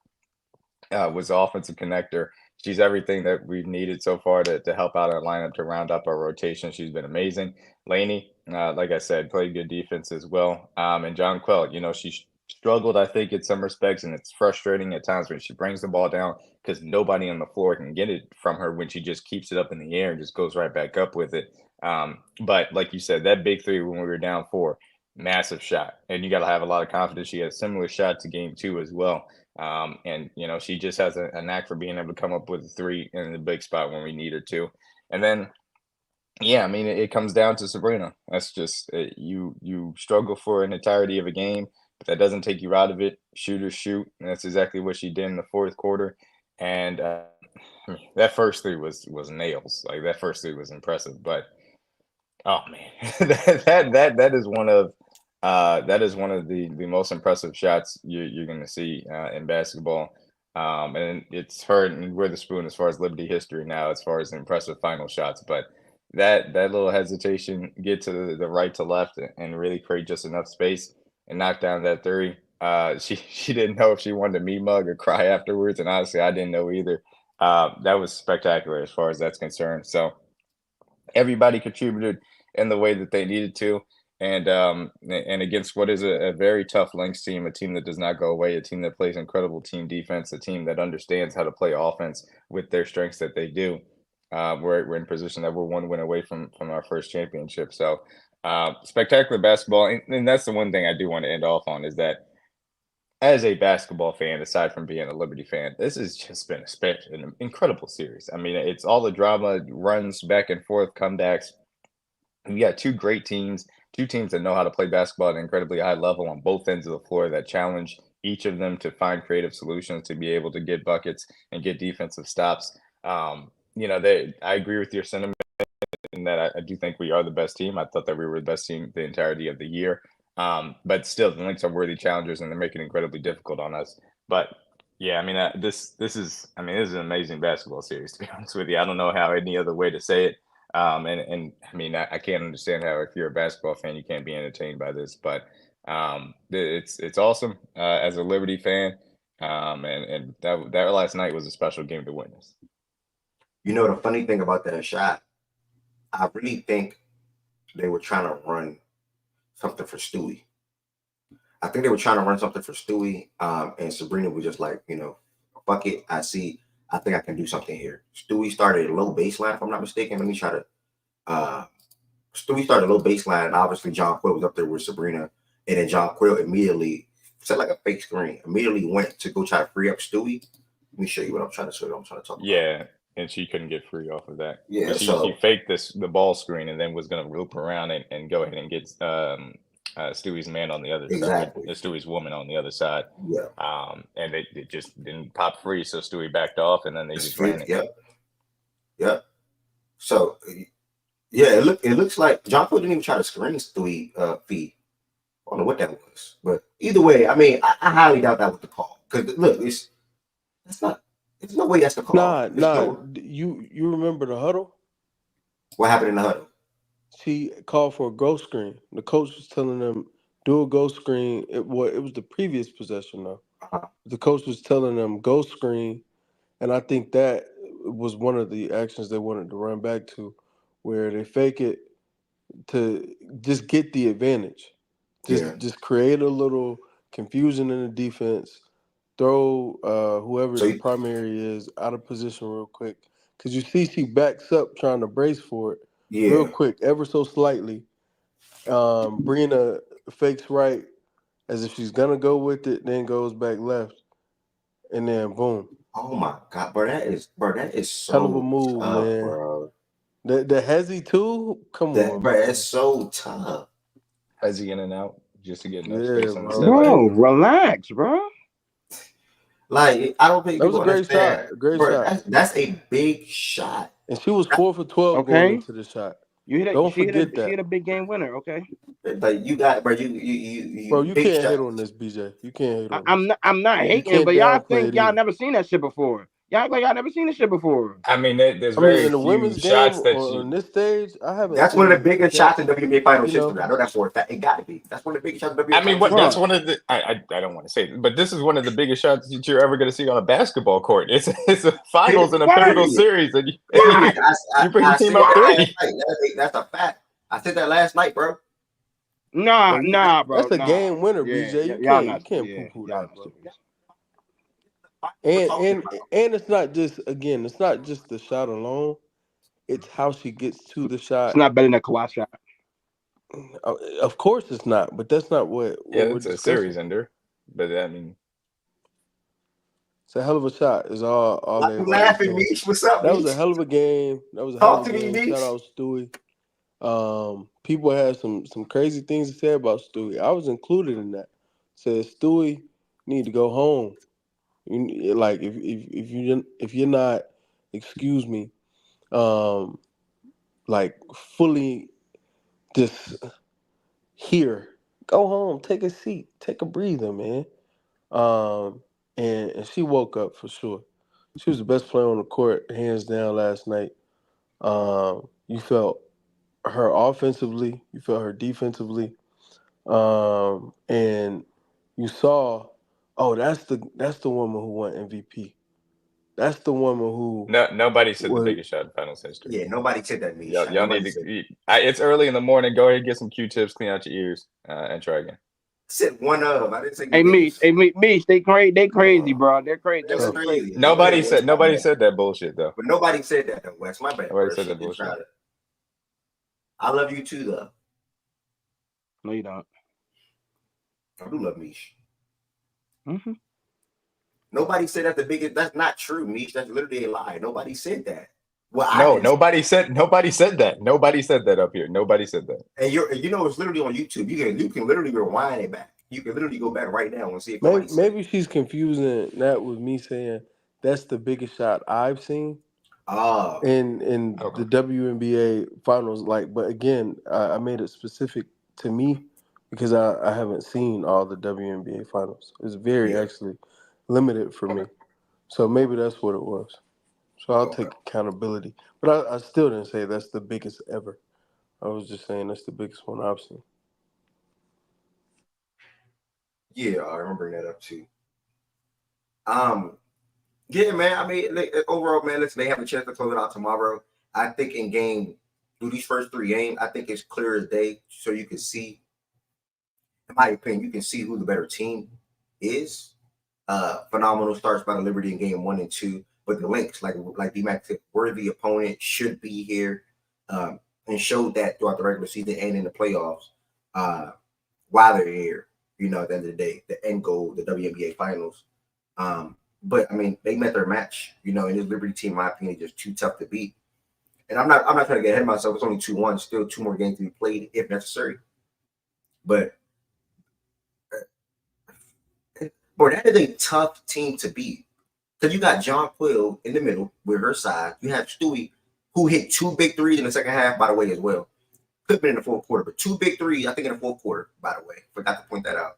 was the offensive connector. She's everything that we've needed so far to help out our lineup, to round up our rotation. She's been amazing. Laney, like I said, played good defense as well. And John Quill, she struggled, I think, in some respects, and it's frustrating at times when she brings the ball down, because nobody on the floor can get it from her when she just keeps it up in the air and just goes right back up with it. But like you said, that big 3 when we were down 4, massive shot, and you got to have a lot of confidence. She had a similar shot to game 2 as well. And she just has a knack for being able to come up with a 3 in the big spot when we need her to. And then, yeah, I mean, it comes down to Sabrina. That's just you struggle for an entirety of a game, but that doesn't take you out of it. Shooters shoot, and that's exactly what she did in the fourth quarter. And that first 3 was nails. Like that first 3 was impressive, but oh man, that is one of the most impressive shots you're going to see in basketball. And it's her and Witherspoon as far as Liberty history now, as far as impressive final shots. But that little hesitation, get to the right to left, and really create just enough space and knock down that 3. She didn't know if she wanted to me mug or cry afterwards, and honestly, I didn't know either. That was spectacular as far as that's concerned. So everybody contributed in the way that they needed to. And against what is a very tough Lynx team, a team that does not go away, a team that plays incredible team defense, a team that understands how to play offense with their strengths that they do. We're in position that we're 1 win away from our first championship. So spectacular basketball. And that's the one thing I do want to end off on, is that as a basketball fan, aside from being a Liberty fan, this has just been an incredible series. I mean, it's all the drama, runs back and forth, comebacks. We got 2 great teams, 2 teams that know how to play basketball at an incredibly high level on both ends of the floor, that challenge each of them to find creative solutions to be able to get buckets and get defensive stops. I agree with your sentiment in that I do think we are the best team. I thought that we were the best team the entirety of the year. But still, the Lynx are worthy challengers, and they're making it incredibly difficult on us. But yeah, I mean, this is an amazing basketball series, to be honest with you. I don't know how any other way to say it. And I mean, I can't understand how, if you're a basketball fan, you can't be entertained by this. But it's awesome as a Liberty fan. And that last night was a special game to witness. The funny thing about that shot, I really think they were trying to run something for Stewie. I think they were trying to run something for Stewie, and Sabrina was just like, fuck it. I think I can do something here. Stewie started a low baseline, if I'm not mistaken. Let me try to. Stewie started a low baseline, and obviously John Quill was up there with Sabrina, and then John Quill immediately set like a fake screen. Immediately went to go try to free up Stewie. Let me show you what I'm trying to show you. I'm trying to talk about. Yeah, and she couldn't get free off of that. Yeah, she faked the ball screen and then was going to loop around and go ahead and get Stewie's man on the other side, Stewie's woman on the other side. Yeah. And they just didn't pop free, so Stewie backed off, and then they just ran it. Yep. So, yeah, it looks like John Quill didn't even try to screen Stewie feed. I don't know what that was, but either way, I mean, I highly doubt that was the call. Because look, there's no way that's the call. You remember the huddle? What happened in the huddle? She called for a ghost screen. The coach was telling them, do a ghost screen. It was the previous possession, though. Uh-huh. The coach was telling them, ghost screen. And I think that was one of the actions they wanted to run back to, where they fake it to just get the advantage. Just create a little confusion in the defense. Throw whoever the primary is out of position real quick. Because you see she backs up trying to brace for it real quick, ever so slightly. Brina fakes right as if she's going to go with it, then goes back left, and then boom. Oh, my God, bro, that is so hell of a move, tough, man. bro. The Hezzy, too? Come on, bro, it's so tough. Hezzy in and out just to get enough space on the bro, relax, bro. Like, I don't think that was a great shot. Shot. That's a big shot. And she was 4 for 12 going into the shot. Don't forget that. She hit a big game winner, okay? Like, you got, bro, you can't hate on this, BJ. You can't hate on this. I'm not hating, but y'all think y'all never seen that shit before. Y'all like y'all never seen this shit before. I mean, there's very in the women's shots game that on this stage. I haven't. That's one of the biggest shots in WNBA Finals history. I know that's for a fact. It got to be. That's one of the biggest shots in WNBA. I mean, that's one of the. I don't want to say it, but this is one of the biggest shots that you're ever going to see on a basketball court. It's a finals in a pivotal series, and you bring your team up 3. That's a fact. I said that last night, bro. Nah, bro. That's a game winner, BJ. You can't poo-poo that, bro. And it's not just the shot alone. It's how she gets to the shot. It's not better than a Kawhi shot. Of course it's not, but that's not what we're it's a discussing. series ender, but I mean, it's a hell of a shot. Is all I'm everybody's laughing, saying. Mish. What's up, That was a Mish? hell of a game. That was a hell Talk of a to me, game. Mish. Shout out Stewie. People had some crazy things to say about Stewie. I was included in that. Said Stewie need to go home. Like if you're not, excuse me, like fully just here, go home, take a seat, take a breather, man. And she woke up for sure. She was the best player on the court, hands down, last night. You felt her offensively, you felt her defensively, and you saw, oh, that's the woman who won MVP. That's the woman who nobody said the was. biggest shot in finals history. Yeah, nobody said that, Mish. Y'all need to. It's early in the morning. Go ahead and get some Q-tips, clean out your ears, and try again. I said one of. I didn't say. Hey, Mish, they crazy, bro. They're crazy. They're That's really crazy. crazy. Nobody said that bullshit though. But nobody said that though, Wes. My bad. Nobody Bro. said that bullshit. I love you too, though. No, you don't. I do love Mish. Mm-hmm. Nobody said that the biggest. That's not true, Mish. That's literally a lie. Nobody said that. Well, no, nobody said that. Nobody said that up here. Nobody said that. And it's literally on YouTube. You can literally rewind it back. You can literally go back right now and see if Maybe she's confusing that with me saying that's the biggest shot I've seen. In the WNBA finals, but again, I made it specific to me because I haven't seen all the WNBA finals. It's very actually limited for me, so maybe that's what it was. So I'll take accountability, but I still didn't say that's the biggest ever. I was just saying that's the biggest one I've seen. Yeah, I remember that up too. Yeah, man. I mean, overall, man, listen, they have a chance to close it out tomorrow. I think through these first 3 games, I think it's clear as day. So you can see, in my opinion, you can see who the better team is. Phenomenal starts by the Liberty in game 1 and 2, but the Lynx, like D-Mac said, worthy opponent, should be here, and showed that throughout the regular season and in the playoffs. While they're here, at the end of the day, the end goal, the WNBA finals. But I mean, they met their match. And this Liberty team, in my opinion, is just too tough to beat. And I'm not trying to get ahead of myself. It's only 2-1, still 2 more games to be played if necessary. But boy, that is a tough team to beat. Because you got John Quill in the middle with her side. You have Stewie, who hit 2 big threes in the second half, by the way, as well. Could have been in the fourth quarter, but 2 big threes, I think, in the fourth quarter, by the way. Forgot to point that out.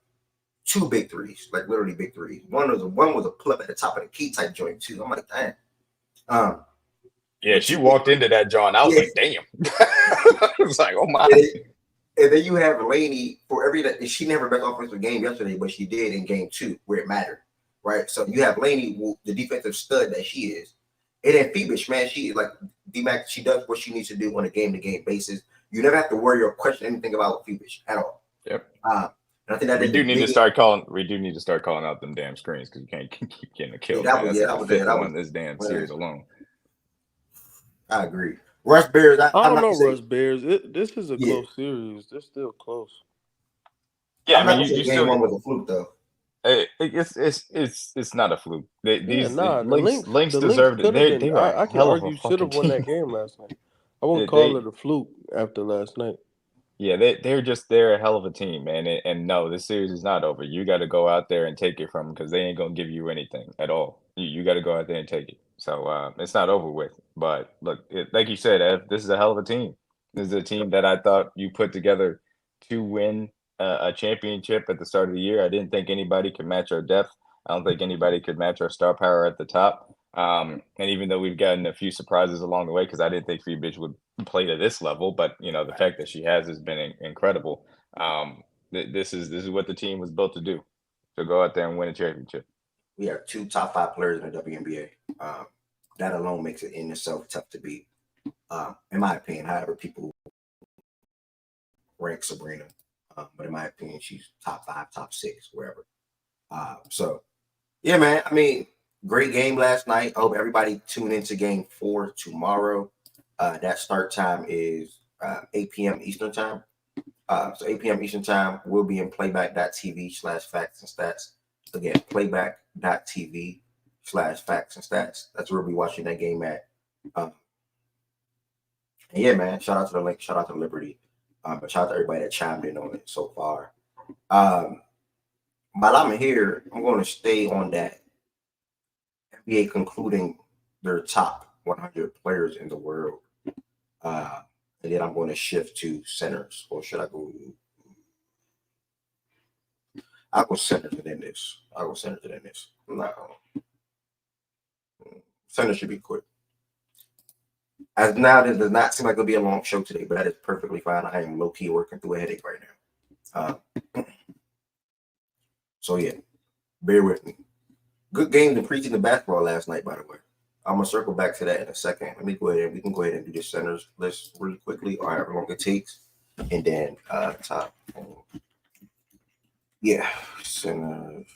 2 big threes, like literally big threes. One was a pull up at the top of the key type joint too. I'm like, damn. Yeah, she walked into that joint. I was like, damn. I was like, oh my. And then you have Laney she never best offensive game yesterday, but she did in game 2 where it mattered, right? So you have Laney, the defensive stud that she is, and then Phoebus, man, she like D-Mac. She does what she needs to do on a game-to-game basis. You never have to worry or question anything about Phoebus at all. Yep. I think that we do need to start calling out them damn screens because you can't keep getting a kill. That was this damn series alone. I agree. Rush Bears. I don't know Rush Bears. This is a close series. They're still close. Yeah, I mean, you game 1 was a fluke though. It's not a fluke. The Lynx deserved it. I can argue should have won that game last night. I won't call it a fluke after last night. Yeah, they're a hell of a team, man. And no, this series is not over. You got to go out there and take it from them because they ain't gonna give you anything at all. You got to go out there and take it. So it's not over with. But look, like you said, Ev, this is a hell of a team. This is a team that I thought you put together to win a championship at the start of the year. I didn't think anybody could match our depth. I don't think anybody could match our star power at the top. And even though we've gotten a few surprises along the way, because I didn't think Phoebus would play to this level, but the fact that she has been incredible. This is what the team was built to do. So go out there and win a championship. We have 2 top 5 players in the WNBA. That alone makes it in itself tough to beat. In my opinion, however people rank Sabrina. But in my opinion, she's top 5, top 6, wherever. So, yeah, man. I mean, great game last night. I hope everybody tune into game 4 tomorrow. That start time is 8 p.m. Eastern time. So 8 p.m. Eastern Time will be in playback.tv/facts and stats. Again, playback.tv/facts and stats. That's where we'll be watching that game at. And yeah, man, shout out to the link, shout out to Liberty. But shout out to everybody that chimed in on it so far. While I'm here, I'm going to stay on that NBA concluding their top 100 players in the world. And then I'm going to shift to centers. Or should I go? I'll go centers and then this. No. Centers should be quick. As now, this does not seem like it'll be a long show today, but that is perfectly fine. I am low-key working through a headache right now. So yeah, bear with me. Good game in preseason basketball last night, by the way. I'm gonna circle back to that in a second. Let me go ahead. We can go ahead and do the centers list really quickly, or however long it takes, and then top. Yeah, centers.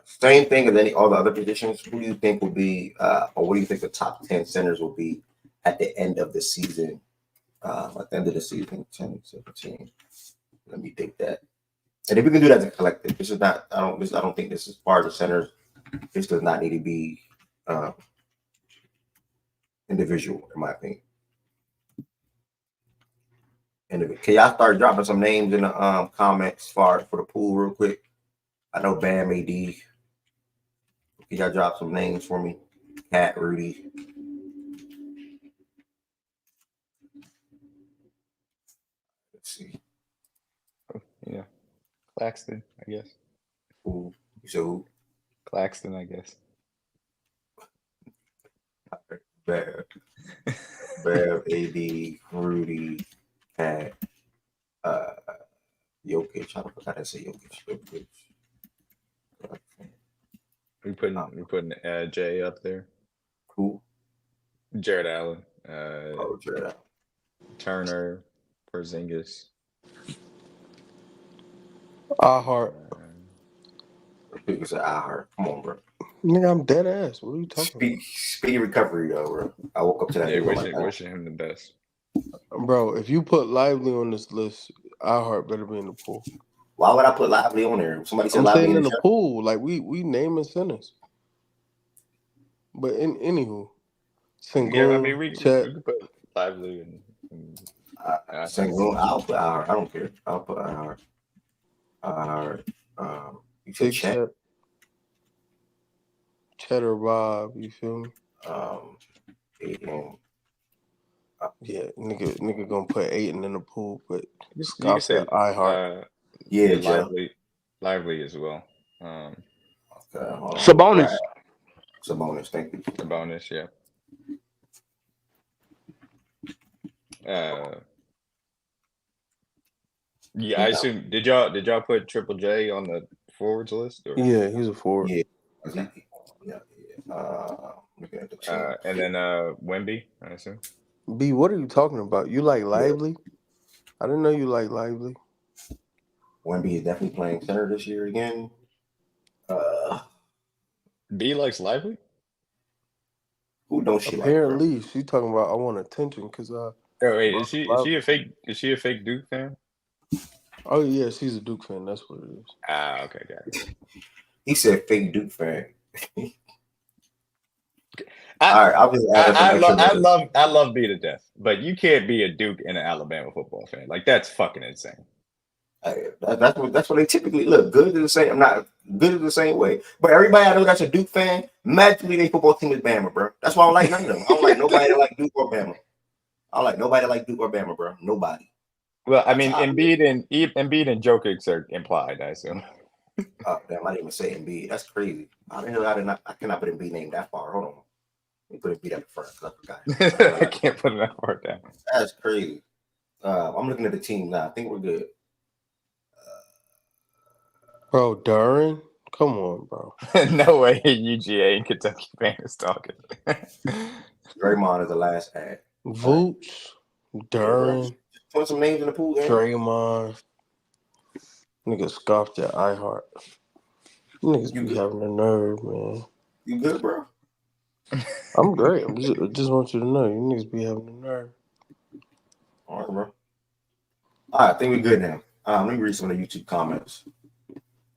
Same thing as all the other positions. Who do you think will be, or what do you think the top 10 centers will be at the end of the season? At the end of the season, 10, 17. Let me think that. And if we can do that as a collective, this is not. I don't think this is part of the centers. This does not need to be individual, in my opinion. And can y'all start dropping some names in the comments for the pool real quick? I know Bam AD. Can y'all drop some names for me? Cat, Rudy. Let's see. Yeah. Claxton, I guess. Who? You said who? Claxton, I guess. Bam, AD, Rudy, Cat, Jokic. I forgot to say Jokic. We putting Jay up there. Who? Jared Allen. Jared Allen. Turner, Porzingis. iHeart. People say iHeart. Come on, bro. Nigga, I'm dead ass. What are you talking about? Speedy recovery, though, bro. I woke up to that. Yeah, wishing him the best. Bro, if you put Lively on this list, iHeart better be in the pool. Why would I put Lively on there? Somebody said I'm Lively saying in the pool. Like, we naming centers. But anywho. Sengun, yeah, I mean, we can put Lively and Sengun. I'll put iHeart. I don't care. I'll put iHeart. You said Chet. Cheddar Bob, you feel me? Aiden. Yeah, nigga gonna put Aiden in the pool, but you can say iHeart. Yeah, Lively as well. Okay, Sabonis. Sabonis, thank you. Sabonis, yeah. Yeah, I assume. Did y'all put Triple J on the forwards list? Or? Yeah, he's a forward. Yeah. Looking at the team. And then Wemby, I assume. B, what are you talking about? You like Lively? Yeah. I didn't know you like Lively. Wemby is definitely playing center this year again. B likes Lively? Who don't she Apparently, like, she talking about I want attention because Oh wait, is she a fake Duke fan? Oh yeah, she's a Duke fan. That's what it is. Okay, got it. He said fake Duke fan. I love B to death, but you can't be a Duke and an Alabama football fan. Like that's fucking insane. That's what they typically look. Good is the same. I'm not good is the same way. But everybody I know that's a Duke fan, magically their football team is Bama, bro. That's why I don't like none of them. I don't like nobody that like Duke or Bama. I don't like nobody that like Duke or Bama, bro. Nobody. Well, I mean, Embiid and Jokic are implied, I assume. Oh damn! I didn't even say Embiid. That's crazy. I cannot put Embiid name that far. Hold on. Let me put Embiid at the front because I forgot. I can't put it that far down. That's crazy. I'm looking at the team now. I think we're good. Bro, Duran? Come on, bro. No way UGA and Kentucky fan is talking. Draymond is the last ad. Vooch, Duran. Put some names in the pool. Draymond. Nigga scoffed at iHeart. Niggas be having the nerve, man. You good, bro? I'm great. I just want you to know, you niggas be having the nerve. All right, bro. All right, I think we're good now. Let me read some of the YouTube comments.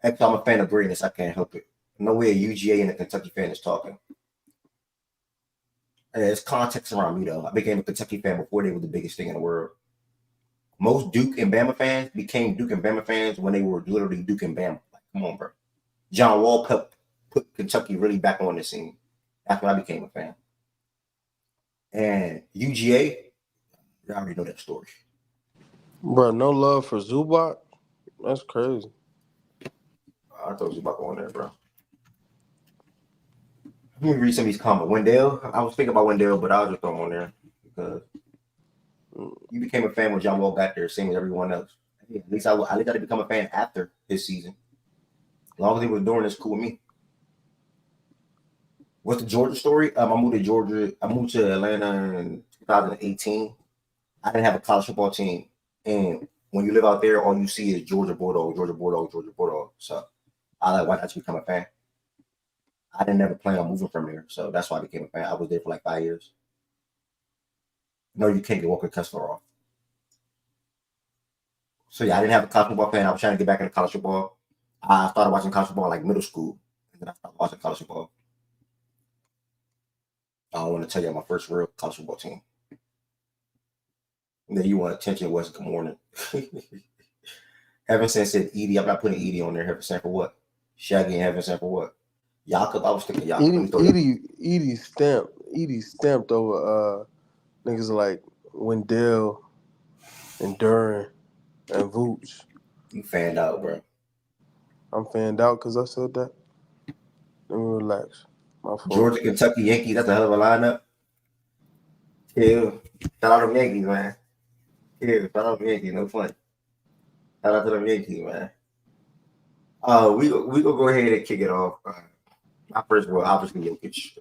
Actually, I'm a fan of greatness. I can't help it. No way a UGA and a Kentucky fan is talking. There's context around me, though. I became a Kentucky fan before they were the biggest thing in the world. Most Duke and Bama fans became Duke and Bama fans when they were literally Duke and Bama. Like, come on, bro. John Wall put Kentucky really back on the scene. That's when I became a fan. And UGA, I already know that story. Bro, no love for Zubac? That's crazy. I thought Zubac on there, bro. Let me read some of these comments. Wendell, I was thinking about Wendell, but I'll just throw him on there because you became a fan when John Wall got there, same as everyone else. At least I didn't become a fan after his season. As long as he was doing this, cool with me. What's the Georgia story? I moved to Georgia. I moved to Atlanta in 2018. I didn't have a college football team, and when you live out there, all you see is Georgia Bulldogs, Georgia Bulldogs, Georgia Bulldogs. So I like why not become a fan. I didn't ever plan on moving from there, so that's why I became a fan. I was there for like 5 years. No, you can't get Walker Kessler off. So yeah, I didn't have a college football fan. I was trying to get back into college football. I started watching college football like middle school, and then I started watching college football. I don't want to tell you my first real college football team. And then you want attention, was good morning. Heaven said Edie. I'm not putting Edie on there. Heaven said for what? Shaggy and Heaven said for what? Jakob, I was thinking Jakob. Edie stamped over niggas like Wendell and Duran and Vooch. You fanned out, bro. I'm fanned out because I said that. Let me relax. My fault. Georgia, Kentucky, Yankees. That's a hell of a lineup. Yeah. Shout out to them Yankees, man. Yeah, shout out to them Yankees. No fun. Shout out to them Yankees, man. We gonna go ahead and kick it off. My first one, obviously, Jokic.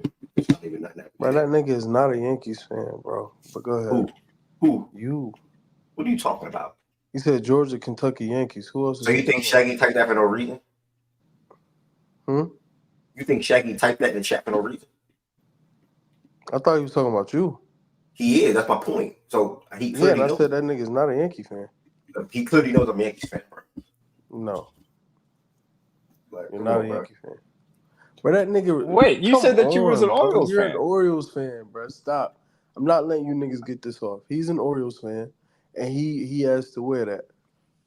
Bro, that nigga is not a Yankees fan, bro. But go ahead. Who? You. What are you talking about? You said Georgia, Kentucky, Yankees. Who else? So you think Shaggy typed that for no reason? You think Shaggy typed that in the chat for no reason? I thought he was talking about you. He is. That's my point. So he clearly I said that nigga's not a Yankee fan. He clearly knows I'm a Yankees fan, bro. No. Like, you're not a Yankee fan. But that nigga. Wait, you said that you was an Orioles fan. You're an Orioles fan, bro. Stop. I'm not letting you niggas get this off. He's an Orioles fan, and he has to wear that.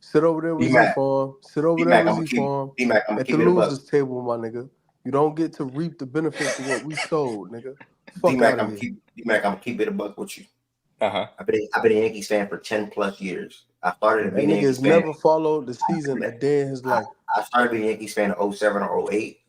Sit over there with Z-Farm. Sit over there with Z-Farm. At the losers table, my nigga. You don't get to reap the benefits of what we sold, nigga. Fuck out of here. D-Mac, I'm gonna keep it a buck with you. Uh-huh. I've been a Yankees fan for 10 plus years. I started being a Yankees fan. Never followed the season a day in his life. I started being a Yankees fan in 07 or 08.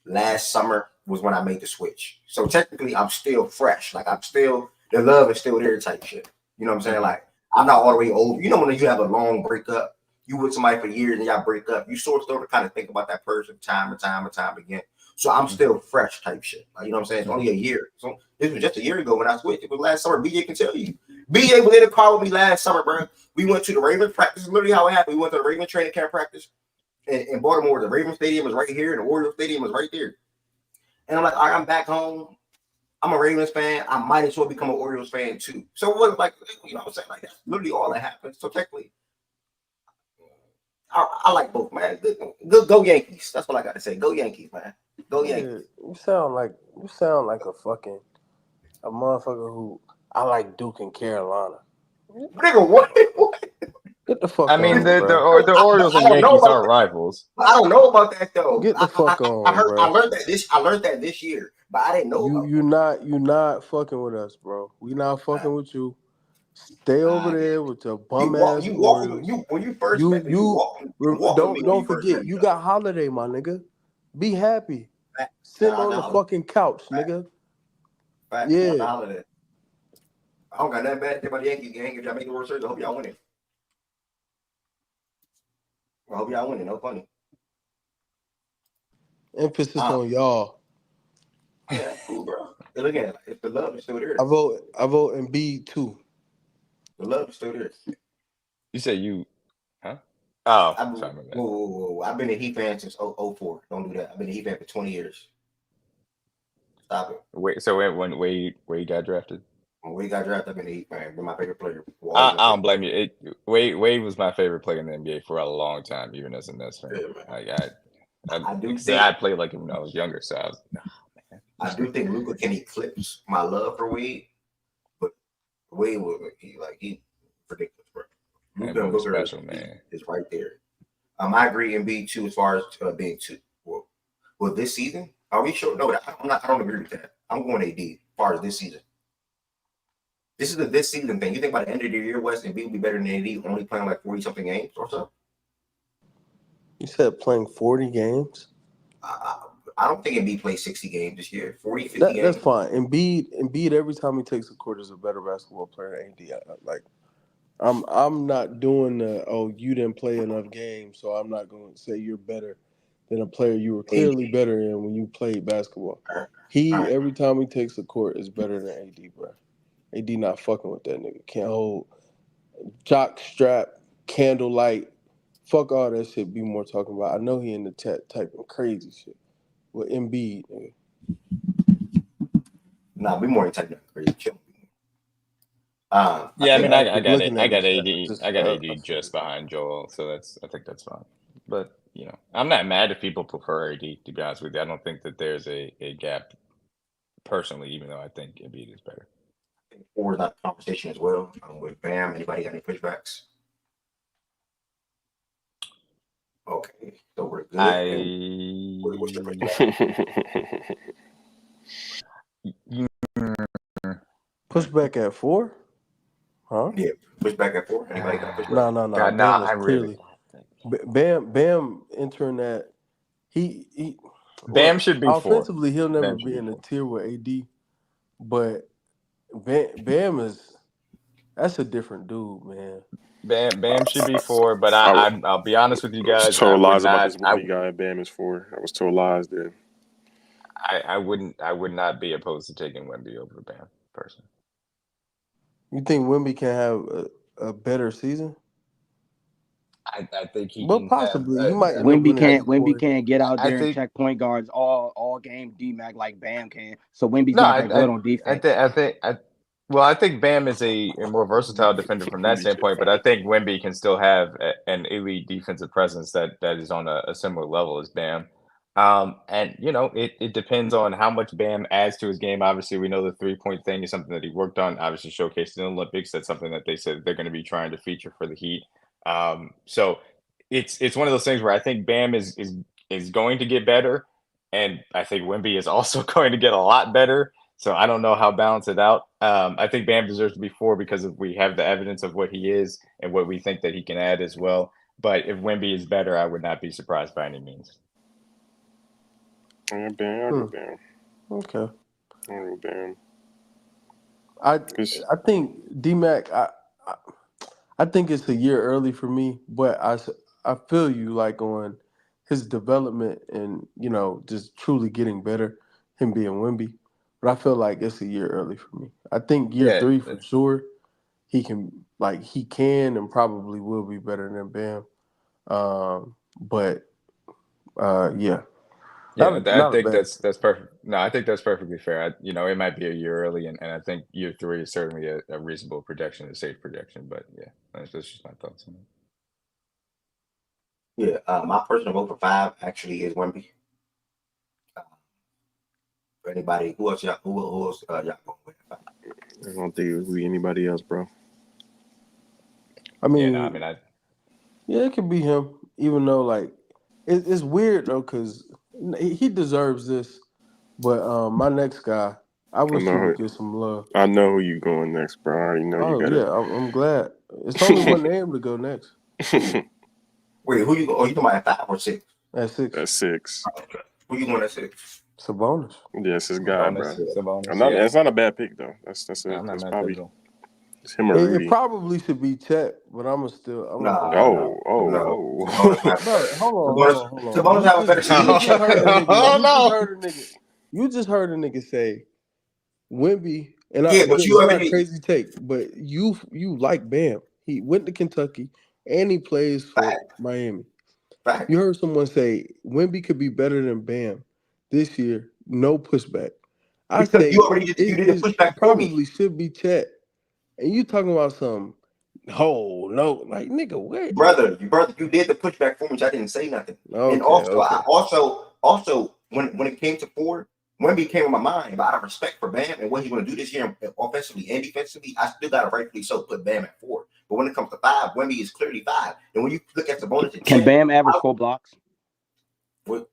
Last summer was when I made the switch. So technically, I'm still fresh. Like, the love is still there type shit. You know what I'm saying? Like, I'm not all the way over. You know when you have a long breakup, you with somebody for years and y'all break up, you sort of kind of think about that person time and time again. So I'm still fresh type shit. Like, you know what I'm saying? It's only a year. So this was just a year ago when I switched. It was last summer. BJ can tell you. BJ was in the car with me last summer, bro. We went to the Ravens practice. Literally how it happened. We went to the Ravens training camp practice in Baltimore. The Ravens stadium was right here and the Orioles stadium was right there. And I'm like, all right, I'm back home. I'm a Ravens fan. I might as well become an Orioles fan too. So it was like, you know what I'm saying? Like, that's literally all that happened. So technically, I like both, man. Go Yankees. That's what I got to say. Go Yankees, man. Go Yankees. You sound like a motherfucker who I like Duke and Carolina. Nigga, what? Get the fuck on. I mean, on, the Orioles and Yankees are rivals. I don't know about that though. Get the fuck on, bro. I learned that this year, but I didn't know. You not fucking with us, bro. We not fucking with you. Stay over there with your bum ass Orioles. When you first met me, don't forget, you got Holiday, my nigga. Be happy. Sitting on the fucking couch, nigga. Yeah. Holiday. I don't got nothing bad to say about the Yankees gang. If y'all make the World Series, I hope y'all win it. I hope y'all win it. No funny. Emphasis on y'all. Yeah, cool, bro. Look at it. If the love is still there. I vote Embiid too. The love is still there. You say you, huh? Oh, whoa. I've been a Heat fan since 04. Don't do that. I've been a Heat fan for 20 years. Stop it. Wait, so when Wade got drafted? When Wade got drafted, I've been Heat fan. Been my favorite player. I don't blame you. Wade was my favorite player in the NBA for a long time, even as a Nets fan. Yeah, I played like him when I was younger, so I was. I do think Luka can eclipse my love for Wade, but Wade was he ridiculous, bro. Luka and Booker is right there. I agree Embiid too as far as being two. Well, this season, are we sure? No, I don't agree with that. I'm going AD as far as this season. This is this season thing. You think by the end of the year, West Embiid will be better than AD, only playing like 40 something games or so? You said playing 40 games? I don't think Embiid plays 60 games this year. 40, 50 games. That's fine. Embiid, every time he takes the court, is a better basketball player than AD. I'm not doing you didn't play enough games, so I'm not going to say you're better than a player you were clearly better in when you played basketball. Every time he takes the court, is better than AD, bro. AD not fucking with that nigga. Can't hold jock strap, candlelight. Fuck all that shit. Be more talking about. I know he in the chat typing crazy shit with Embiid. Nigga. Nah, be more typing crazy shit. I got AD just behind Joel, so I think that's fine. But I'm not mad if people prefer AD. To be honest with you, I don't think that there's a gap personally, even though I think Embiid is better. Or is that conversation as well with Bam? Anybody got any pushbacks? Okay, so we're good. What's your pushback? Pushback at 4? Huh? Yeah, pushback at 4. Anybody got pushback? No. Bam clearly. Bam entering that. Bam should be 4. Offensively, he'll never be in a tier with AD, but Bam that's a different dude, man. Bam should be 4, but I'll be honest with you guys. I was told lies about this Wemby guy. Bam is 4. I was told lies there. I would not be opposed to taking Wemby over Bam personally. You think Wemby can have a better season? I think he can. Possibly. He might. Wemby can't get out there and check point guards all game D-Mac like Bam can. So Wemby's not that good on defense. I think Bam is a more versatile defender from that standpoint, but I think Wemby can still have an elite defensive presence that is on a similar level as Bam. And it depends on how much Bam adds to his game. Obviously, we know the 3-point thing is something that he worked on, obviously showcased in the Olympics. That's something that they said they're going to be trying to feature for the Heat. So it's one of those things where I think Bam is going to get better, and I think Wemby is also going to get a lot better. So I don't know how balance it out. I think Bam deserves to be 4 because we have the evidence of what he is and what we think that he can add as well. But if Wemby is better, I would not be surprised by any means. Bam. Okay. Bam. I think D-Mac. I think it's a year early for me, but I feel you like on his development and just truly getting better. Him being Wemby. But I feel like it's a year early for me. I think year 3 for sure, he can and probably will be better than Bam. I think that's perfect. No, I think that's perfectly fair. It might be a year early, and I think year 3 is certainly a reasonable projection, a safe projection. But yeah, that's just my thoughts on it. Yeah, my personal vote for 5 actually is Wemby. For anybody, who else y'all going with? I don't think it would be anybody else, bro. I mean, it could be him. Even though, it's weird though, because he deserves this. But my next guy, I wish he would get some love. I know who you going next, bro. I already know you got it. Yeah, I'm glad. It's only one name to go next. Wait, who you go? Oh, you talking about at 5 or 6? At 6. At 6. Oh, okay. Who you going at 6? Sabonis. Yes, his guy, bro. Sabonis, it's not a bad pick though. That's probably it's him or Rudy. It probably should be Chet, but I'm still. No. Hold on. Sabonis have a better season. You just heard a nigga say Wemby, and but you not crazy take, but you like Bam. He went to Kentucky and he plays for Miami. Fact. You heard someone say Wemby could be better than Bam this year. No pushback. I say you did the pushback for me. Probably should be Chet. And you talking about some no, like nigga, what? Brother, you did the pushback for me, which I didn't say nothing. Okay, and also when it came to Ford, Wemby came in my mind, but out of respect for Bam and what he's going to do this year offensively and defensively, I still got to rightfully so put Bam at 4. But when it comes to 5, Wemby is clearly 5. And when you look at Sabonis and Can Chet, Bam average 4 blocks? When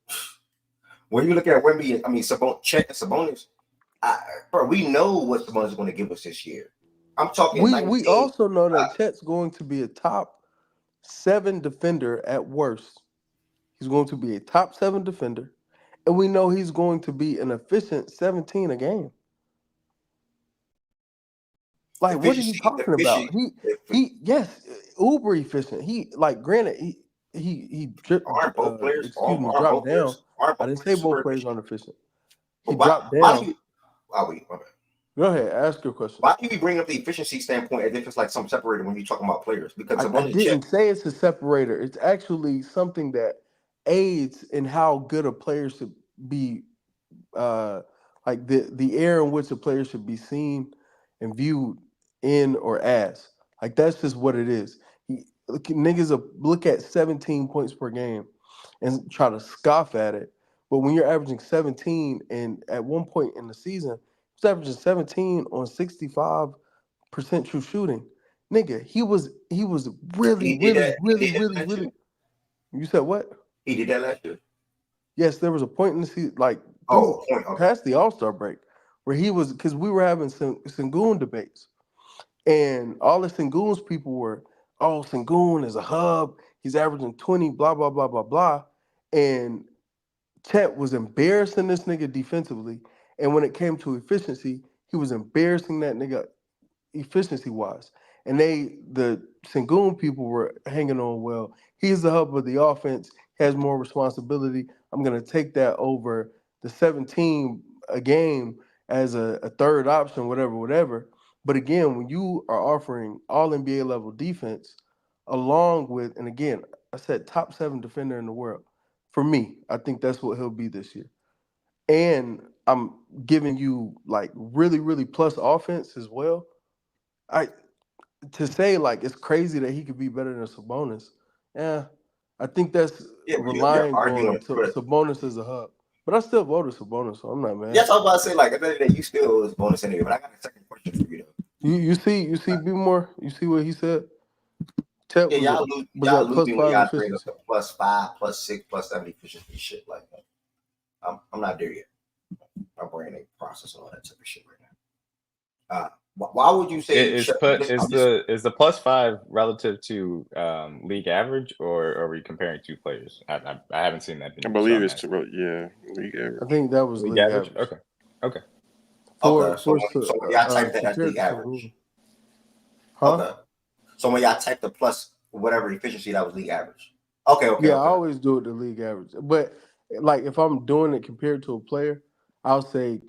you look at Wemby, Chet and Sabonis, bro, we know what Sabonis is going to give us this year. I'm talking. We also know that Chet's going to be a top 7 defender at worst. He's going to be a top 7 defender, and we know he's going to be an efficient 17 a game. Like, what are you talking about? He yes, uber efficient. He granted he dropped down. I didn't say both players aren't efficient. He dropped down. Go ahead, ask your question. Why do you bring up the efficiency standpoint as if it's like some separator when you're talking about players? Because I didn't say it's a separator. It's actually something that aids in how good a player should be, like the air in which a player should be seen and viewed in or as. Like that's just what it is. Niggas look at 17 points per game and try to scoff at it. But when you're averaging 17 and at one point in the season, he's averaging 17 on 65% true shooting. Nigga, he was really. You said what? He did that last year. Yes, there was a point in the season, past the All-Star break, where he was, because we were having some Sengun debates, and all the Sengun's people were, Sengun is a hub. He's averaging 20, blah blah blah blah blah, and Chet was embarrassing this nigga defensively, and when it came to efficiency, he was embarrassing that nigga efficiency-wise. And the Sengun people were hanging on, well, he's the hub of the offense, has more responsibility. I'm going to take that over the 17 a game as a third option, whatever. But again, when you are offering all NBA level defense, along with, and again, I said top 7 defender in the world. For me, I think that's what he'll be this year. And I'm giving you like really, really plus offense as well. To say like it's crazy that he could be better than Sabonis, I think that's relying on Sabonis as a hub. But I still voted Sabonis, so I'm not mad. Yes, I was about to say, like, at the end of the day, you still was bonus anyway. But I got a second question for you, though. You see, be more. You see what he said? Chet y'all lose me when y'all bring up the +5, +6, +7 efficiency shit like that. I'm not there yet. My brain ain't processing all that type of shit right now. Why would you say is the +5 relative to league average, or are we comparing two players? I haven't seen that. I believe it's league average. I think that was league average. Okay. So when y'all type that as league average. Huh? Okay. So when y'all type the plus whatever efficiency, that was league average. Okay. Yeah, I always do it the league average. But like if I'm doing it compared to a player, I'll say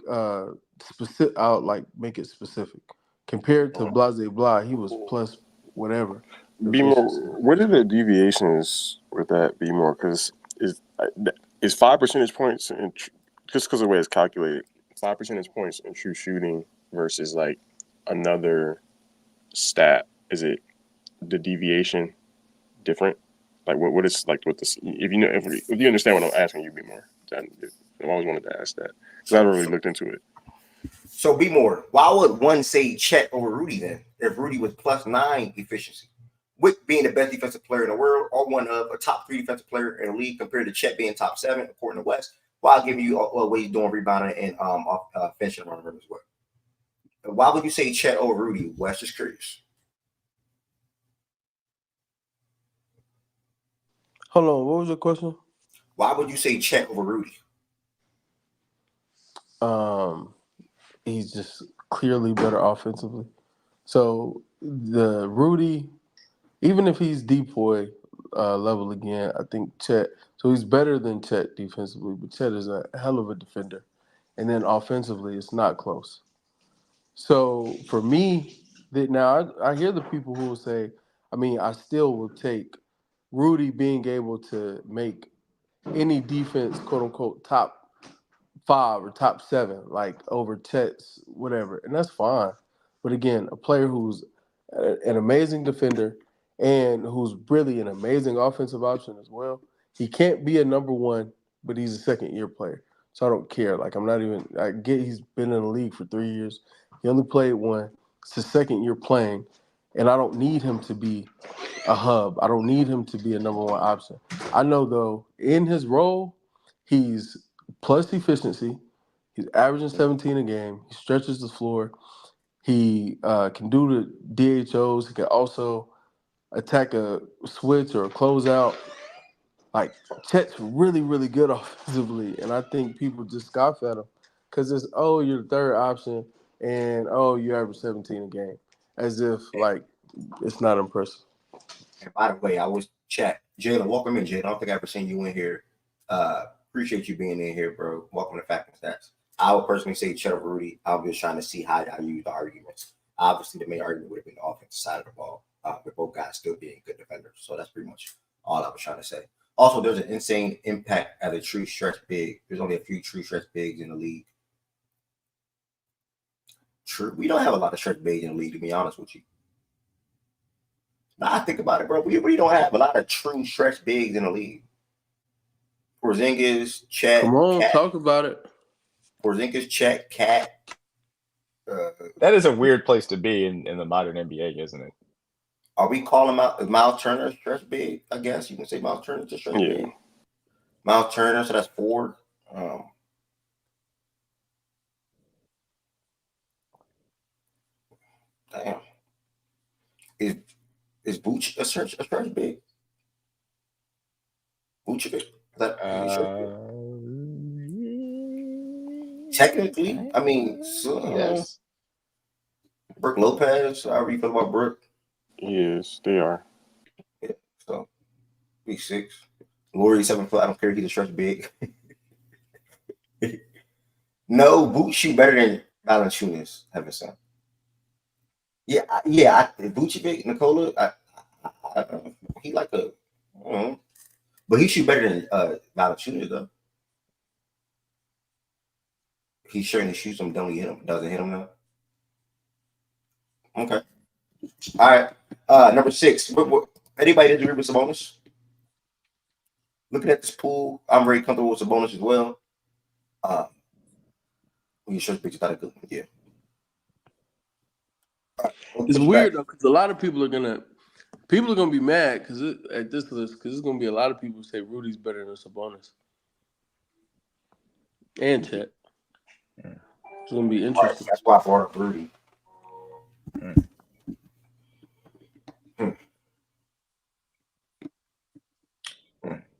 specific. I'll like make it specific. Compared to blah blah, he was plus whatever. Be more. What are the deviations with that? Be more, because is 5 percentage points just because of the way it's calculated, 5 percentage points in true shooting versus like another stat. Is it the deviation different? Like what is like with this? If you understand what I'm asking, you be more. I've always wanted to ask that because I haven't really looked into it. So be more. Why would one say Chet over Rudy then? If Rudy was +9 efficiency, with being the best defensive player in the world, or one of a top 3 defensive player in the league, compared to Chet being top 7 according to West, while giving you what he's doing rebounding and finishing around the rim as well. Why would you say Chet over Rudy? West, just curious. Hold on, what was your question? Why would you say Chet over Rudy? He's just clearly better offensively. So the Rudy, even if he's depoy level again, I think Chet. So he's better than Chet defensively, but Chet is a hell of a defender. And then offensively, it's not close. So for me, now I hear the people who will say, I still will take Rudy being able to make any defense, quote unquote, top 5 or top 7, like over Chet's, whatever, and that's fine. But again, a player who's an amazing defender and who's really an amazing offensive option as well. He can't be a number 1, but he's a second-year player. So I don't care. Like, I'm not even – I get he's been in the league for 3 years. He only played 1. It's his second year playing, and I don't need him to be a hub. I don't need him to be a number 1 option. I know, though, in his role, he's plus efficiency. He's averaging 17 a game. He stretches the floor. He can do the DHOs. He can also attack a switch or a closeout. Like, Chet's really, really good offensively, and I think people just scoff at him because it's, oh, you're the third option, and, oh, you average 17 a game, as if, like, it's not impressive. And by the way, I was chat. Jalen, welcome in, Jalen. I don't think I've ever seen you in here. Appreciate you being in here, bro. Welcome to Fact and Stats. I would personally say Chet over Rudy. I was just trying to see how I use the arguments. Obviously, the main argument would have been the offensive side of the ball, with both guys still being good defenders. So that's pretty much all I was trying to say. Also, there's an insane impact as a true stretch big. There's only a few true stretch bigs in the league. True. We don't have a lot of stretch bigs in the league, to be honest with you. Now I think about it, bro. We don't have a lot of true stretch bigs in the league. Porzingis, Chet. Come on, Cat. Talk about it. Porzingis, Chet, Cat. That is a weird place to be in the modern NBA, isn't it? Are we calling Miles Turner stretch big? I guess you can say Miles Turner to stretch big. Miles Turner, so that's 4. Damn. Is Vooch a stretch big? Vucevic? Technically, I mean, yes. Brook Lopez, however you feel about Brook. Yes, they are. Yeah, so he's 6. Laurie 7 foot. I don't care if he's a stretch big. No, Vooch shoot better than Valanciunas, Heavenson. Yeah. Vucevic, Nikola, he like a, but he shoot better than Valanciunas though. He certainly shoots him, doesn't hit him now. Okay. All right. Number 6. What, anybody disagree with Sabonis? Looking at this pool, I'm very comfortable with Sabonis as well. You sure it's not a good one, yeah. It's weird though, because a lot of people are gonna be mad because at this list, because there's gonna be a lot of people who say Rudy's better than Sabonis and Chet. It's gonna be interesting. That's why I brought up Rudy.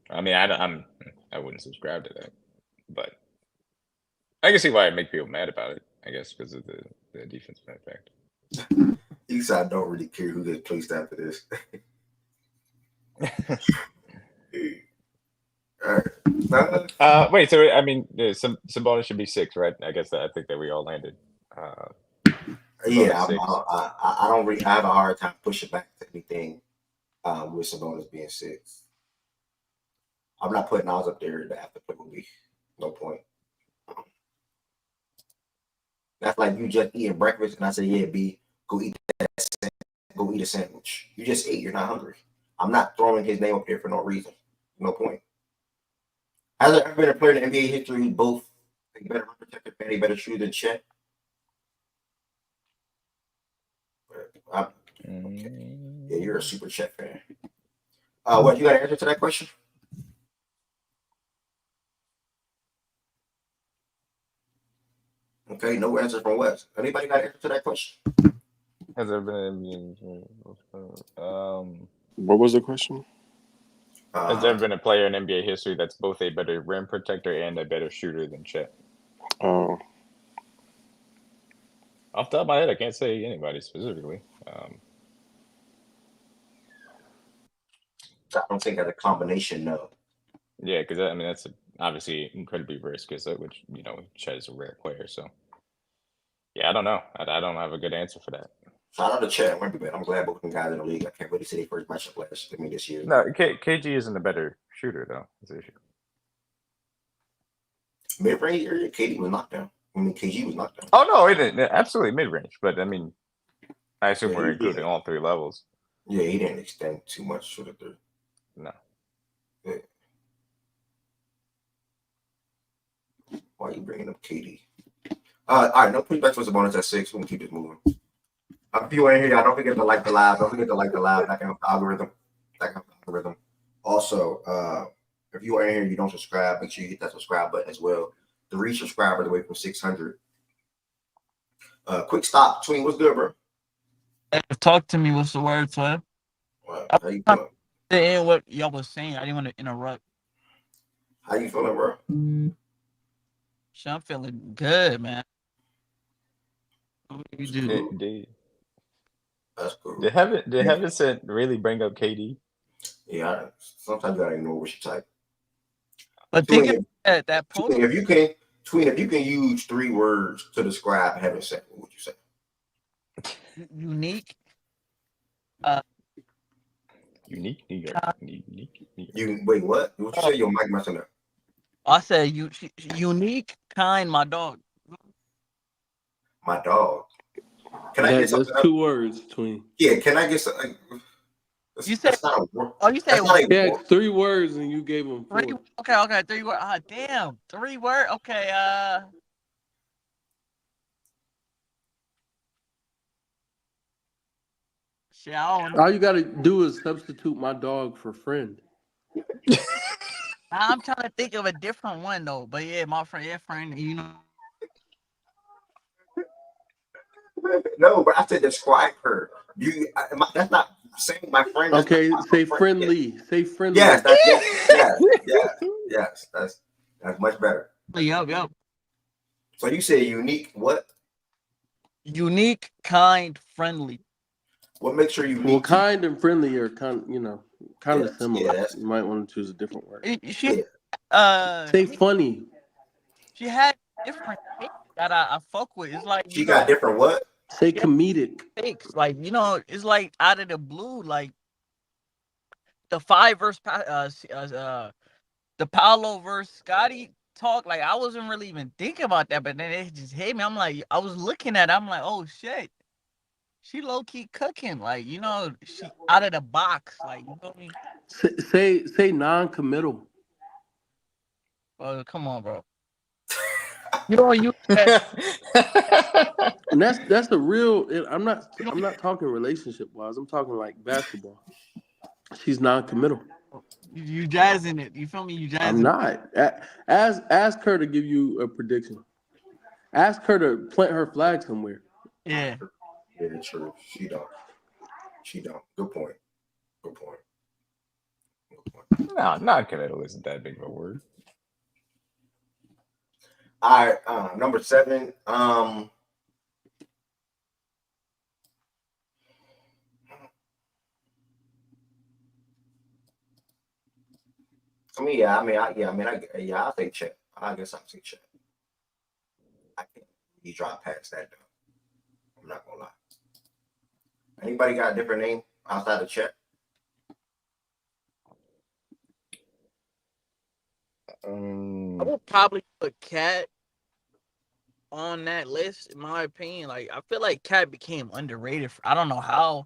I mean, I wouldn't subscribe to that, but I can see why it make people mad about it. I guess because of the defensive impact. Eastside don't really care who gets placed after this. All right. Wait, so I mean, Sabonis should be 6, right? I guess I think that we all landed. Yeah, I don't really. I have a hard time pushing back to anything with Sabonis being 6. I'm not putting odds up there to have to play with me. No point. That's like you just eating breakfast, and I say, "Yeah, B, go eat a sandwich." You just ate. You're not hungry. I'm not throwing his name up there for no reason. No point. Has there ever been a player in NBA history who both a better protector and a better shooter than Chet? Okay. Yeah, you're a super Chet fan. What, you got an answer to that question? Okay, no answer from Wes. Anybody got an answer to that question? Has there been what was the question? Has there been a player in NBA history that's both a better rim protector and a better shooter than Chet? Oh. Off the top of my head, I can't say anybody specifically. I don't think that's a combination, no. Yeah, because I mean that's obviously incredibly risky, which Chet is a rare player. So yeah, I don't know. I don't have a good answer for that. Shout out to Chet. I'm glad both of them guys in the league. I can't wait to see their first matchup this year. No, KG isn't a better shooter though. That's the issue. Mid-range area, KD was knocked down. I mean, KG was knocked down. Oh no, it didn't. Absolutely mid-range, but I mean, I assume Yeah, we're including all three levels. Yeah, he didn't extend too much to the third. No. Yeah. Why are you bringing up KD? All right, no pushbacks for Sabonis at 6. We're gonna keep this moving. If you ain't here, y'all don't forget to like the live. Don't forget to like the live. That can help the algorithm. Also, if you are in here, you don't subscribe. Make sure you hit that subscribe button as well. 3 subscribers away from 600. Quick stop. Tween, what's good, bro? Talk to me. What's the word, Twin? How you doing? In what y'all was saying. I didn't want to interrupt. How you feeling, bro? I'm feeling good, man. What do you do? Indeed. That's cool. Did Heaven said really bring up KD? Yeah, sometimes you gotta ignore what you type. But think of that Tween, if you can use 3 words to describe Heaven said, what would you say? Unique. Unique New York. You wait, what? What you say? Your mic messing up. I said unique, kind, my dog. My dog. Can I get something? That's 2 words, Tween. Yeah, can I get something? You said, that's not a word. Oh, you said He asked 3 words and you gave him 4. 3. Okay, 3 words. Damn, 3 words. Okay, shit, all you gotta do is substitute my dog for friend. I'm trying to think of a different one though. But yeah, my friend, you know. No, but I said describe her. That's not saying my friend. Okay, say friendly. Friend. Say friendly. Yes, yes. That's much better. Yup. So you say unique what? Unique, kind, friendly. What makes her unique? Well, kind and friendly are kind of similar. Yeah, you might want to choose a different word. Say funny. She had different takes that I fuck with. It's like she got different what? Say comedic takes. Like it's like out of the blue. Like the 5 versus the Paolo versus Scotty talk. Like I wasn't really even thinking about that, but then it just hit me. I'm like, I was looking at it, I'm like, oh shit. She low key cooking, like she out of the box, like you know what I mean. Say non-committal. Oh come on, bro. You don't use that. And that's the real. I'm not talking relationship wise. I'm talking like basketball. She's non-committal. You jazzing it. You feel me? You jazzing. I'm not. Ask her to give you a prediction. Ask her to plant her flag somewhere. Yeah. Yeah, true. She don't. Good point. No, non-committal isn't that big of a word. All right, number 7. I mean, I'll say Chet. I guess I'll say Chet. I can't really drop past that though. I'm not gonna lie. Anybody got a different name outside of Chet? I would probably put Cat on that list, in my opinion. Like I feel like Cat became underrated. I don't know how.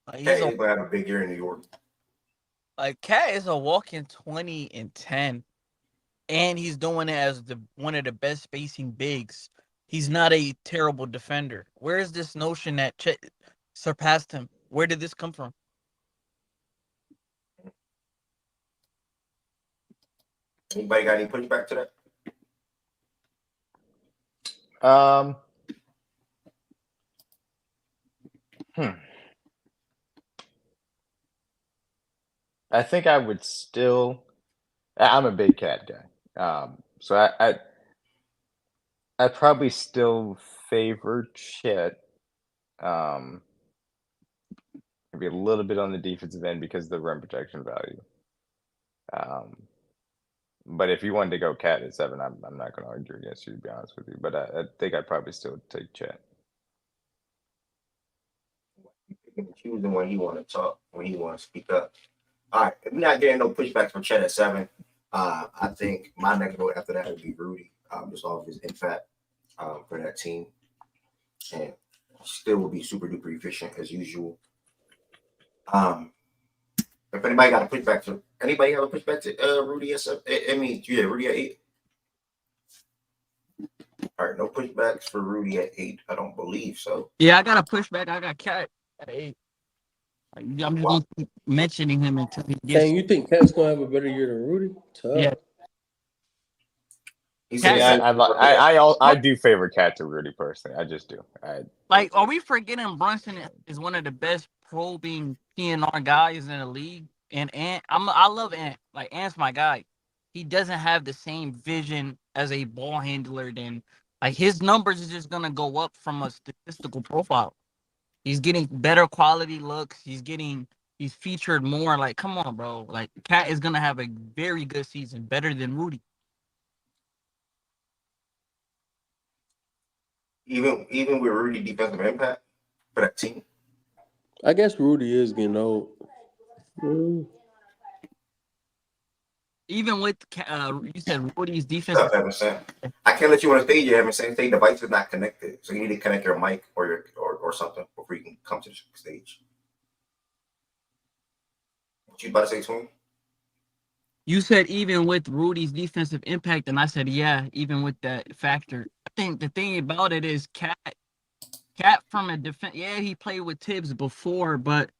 Like, Cat is gonna have a big year in New York. Like Cat is a walking 20 and 10, and he's doing it as one of the best spacing bigs. He's not a terrible defender. Where is this notion that Chet surpassed him? Where did this come from? Anybody got any pushback to that? I think I would still. I'm a big Cat guy, so I probably still favor Chet. Maybe a little bit on the defensive end because of the rim protection value. But if you wanted to go Cat at 7, I'm not going to argue against you, to be honest with you. But I think I'd probably still take Chet. Choosing when he want to talk, when he want to speak up. All right, if we're not getting no pushbacks from Chet at 7, I think my next vote after that would be Rudy. just off his impact for that team, and still will be super duper efficient as usual. If anybody got a pushback to anybody have a pushback to Rudy at Rudy at 8. All right, no pushbacks for Rudy at 8. I don't believe so. Yeah, I got a pushback. I got Cat at 8. I'm just gonna keep mentioning him until he gets. Can you think Cat's gonna have a better year than Rudy? Tough. Yeah. I do favor Cat to Rudy personally. I just do. Are we forgetting Brunson is one of the best probing PNR guys in the league? And I love Ant. Like Ant's my guy. He doesn't have the same vision as a ball handler. Than like his numbers is just gonna go up from a statistical profile. He's getting better quality looks. He's featured more. Like, come on, bro. Like, Cat is gonna have a very good season, better than Rudy. Even with Rudy defensive impact for that team. I guess Rudy is getting old. Even with you said Rudy's defense. I can't let you on the stage. You haven't said stage device is not connected, so you need to connect your mic or something before you can come to the stage. What you about to say, Twin? You said even with Rudy's defensive impact, and I said yeah, even with that factor. I think the thing about it is Cat from a defense. Yeah, he played with Tibbs before, but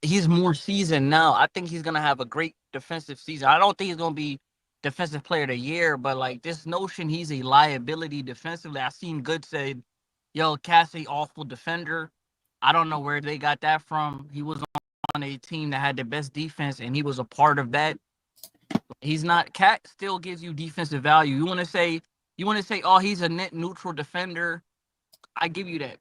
he's more seasoned now. I think he's gonna have a great defensive season. I don't think he's gonna be defensive player of the year, but like this notion he's a liability defensively. I seen Good said, "Yo, Cat's an awful defender." I don't know where they got that from. He was on a team that had the best defense, and he was a part of that. He's not. Cat still gives you defensive value. You want to say, oh, he's a net neutral defender. I give you that.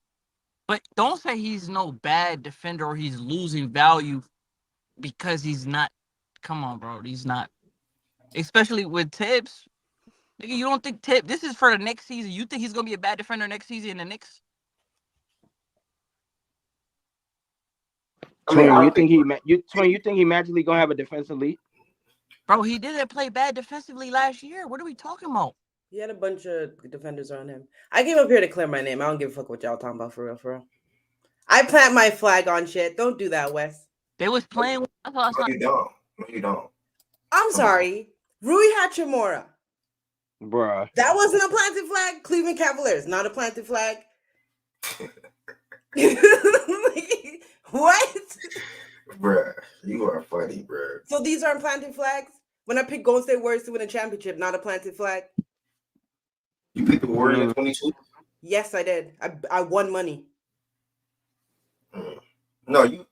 But don't say he's no bad defender or he's losing value because he's not. Come on, bro. He's not. Especially with Tibbs. Nigga, you don't think Tibbs, this is for the next season. You think he's going to be a bad defender next season in the Knicks? Twin, you think he magically going to have a defensive lead? Bro, he didn't play bad defensively last year. What are we talking about? He had a bunch of defenders on him. I came up here to clear my name. I don't give a fuck what y'all talking about for real. I plant my flag on shit. Don't do that, Wes. They was playing with No, you don't. I'm sorry. Rui Hachimura. Bruh. That wasn't a planted flag. Cleveland Cavaliers, not a planted flag. What? Bruh, you are funny, bruh. So these aren't planted flags? When I picked Golden State Warriors to win a championship, not a planted flag? You picked the Warriors in 22? Yes, I did. I won money. No,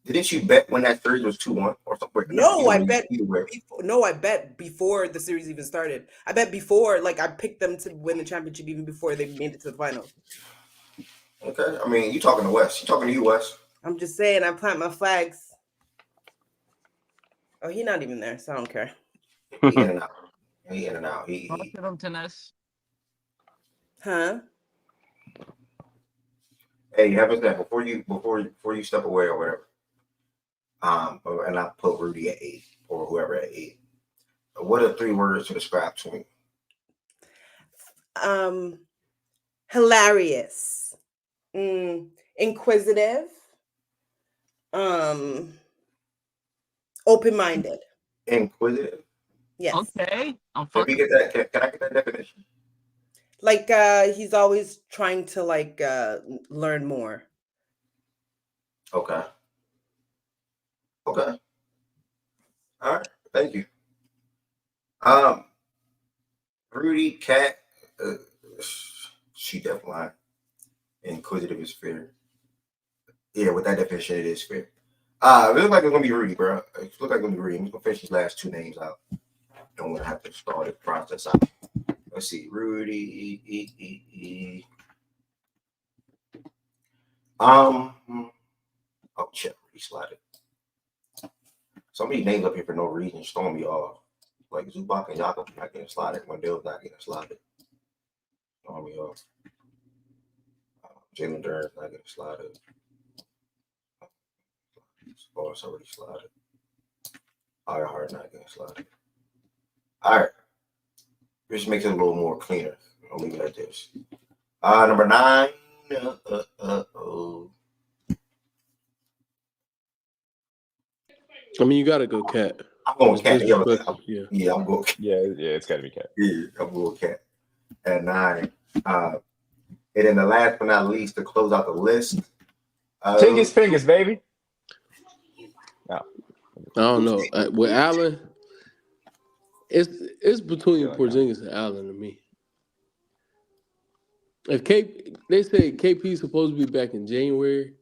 didn't you bet when that series was 2-1 or something? No, I bet before the series even started. I bet before, like I picked them to win the championship even before they made it to the finals. Okay, I mean, you talking to West. You talking to you, West. I'm just saying, I plant my flags. Oh, he's not even there, so I don't care. He in and out. He in and out. Huh? Hey, having that before you step away or whatever. And I put Rudy at 8 or whoever at 8. What are 3 words to describe to me? Hilarious. Inquisitive. Open-minded. Inquisitive. Yes. Okay. Can we get that? Can I get that definition? Like he's always trying to learn more. Okay. All right. Thank you. Rudy, Cat, she definitely inquisitive is fair. Yeah, with that definition, it is fair. It looks like it's gonna be Rudy, bro. It looks like it's gonna be Rudy. I'm just gonna finish these last 2 names out. Don't want to have to start the process out. Let's see, Rudy. Oh shit, Rudy slided. Some of these names up here for no reason just throwing me off. Like Zubac and Jakob not getting slotted. Wendell's not getting slotted. Throwing me off. Jalen Duren's not getting slotted. Sports already slotted. Hart not getting slotted. All right. Which makes it a little more cleaner. I'll leave it like this. Number 9. I mean, you gotta go Cat. I'm going It's Cat. disrespectful. Yeah, I'm going. Yeah, it's got to be Cat. Yeah, I'm going Cat at 9. And then the last but not least, to close out the list, Tingus, baby. No, I don't know. With Allen, it's between Porzingis and Allen to me. If they say KP's supposed to be back in January,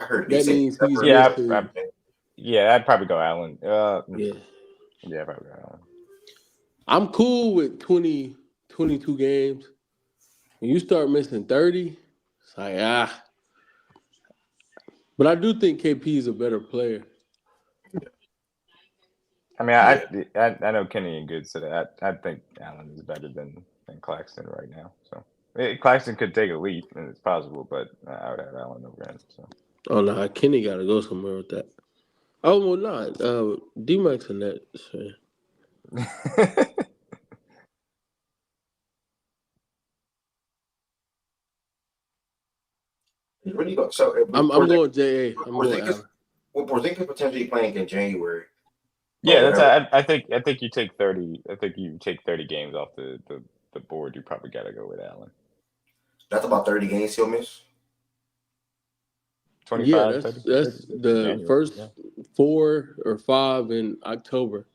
I heard that means he's yeah, missing. I'd probably go Allen. Yeah, probably go Allen. I'm cool with 20, 22 games. When you start missing 30, it's like But I do think KP is a better player. I mean, I know Kenny and Good said that. I think Allen is better than Claxton right now. So Claxton could take a leap, and it's possible, but I would have Allen over him. So. Oh no, Kenny got to go somewhere with that. Oh well, not D-Max and that. Where do you go? So I'm going JA. I'm going Allen. Well, Porzingis potentially playing in January. Yeah, that's. I think you take 30. I think you take 30 games off the board. You probably got to go with Allen. That's about 30 games he'll miss. 25. Yeah, that's the January, first 4 or 5 in October.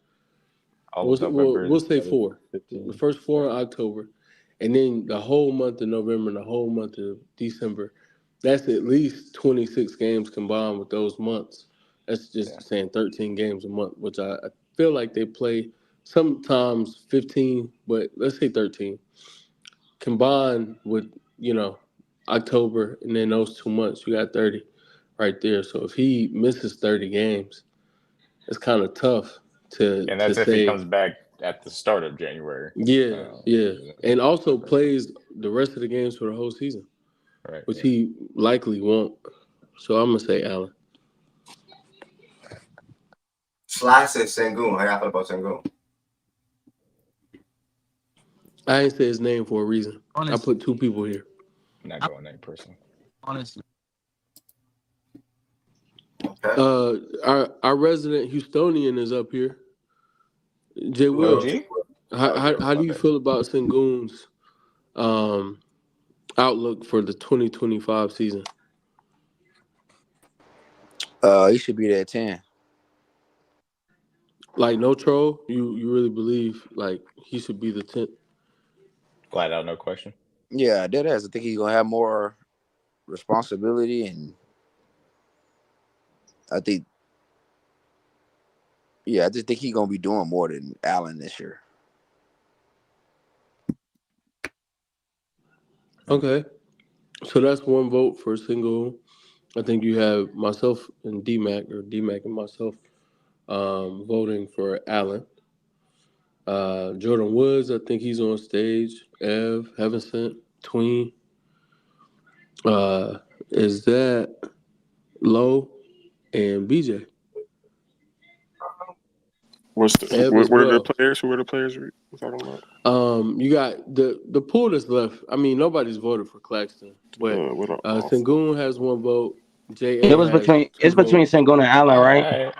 We'll say 4. 15. The first 4 in October, and then the whole month of November and the whole month of December. That's at least 26 games combined with those months. That's just saying 13 games a month, which I feel like they play sometimes 15, but let's say 13. Combined with, October and then those 2 months, you got 30 right there. So if he misses 30 games, it's kind of tough to And that's to if say, he comes back at the start of January. Yeah. And also plays the rest of the games for the whole season. Right. Which he likely won't. So I'm gonna say Allen. Sly says Sengun. How y'all feel about Sengun? I ain't say his name for a reason. I put 2 people here. I'm not going that person. Honestly. Okay. Our resident Houstonian is up here. Jay Will. How do you feel about Sengun's outlook for the 2025 season? He should be there at 10. Like no troll, you really believe like he should be the 10th? Flat out, no question. Yeah, that is. I think he's gonna have more responsibility, and I just think he's gonna be doing more than Allen this year. Okay, so that's 1 vote for Sengun. I think you have myself and D-Mac, or D-Mac and myself, voting for Allen. Jordan Woods, I think he's on stage. Ev, Heaven Sent, Tween. Is that Low and BJ? Who are the players we're talking about? You got the pool that's left. I mean, nobody's voted for Claxton, but Sengun has 1 vote. It's between Sengun and Allen, right?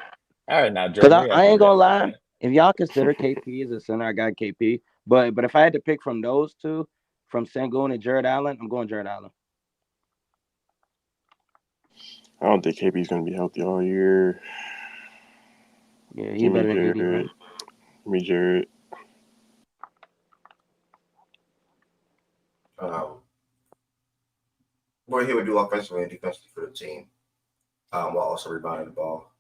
All right, now, because I ain't gonna lie. If y'all consider KP as a center, I got KP. But if I had to pick from those 2, from Sengun and Jared Allen, I'm going Jared Allen. I don't think KP's gonna be healthy all year. Yeah, he better than AD, right? Give me Jared. What he would do offensively and defensively for the team, while also rebounding the ball,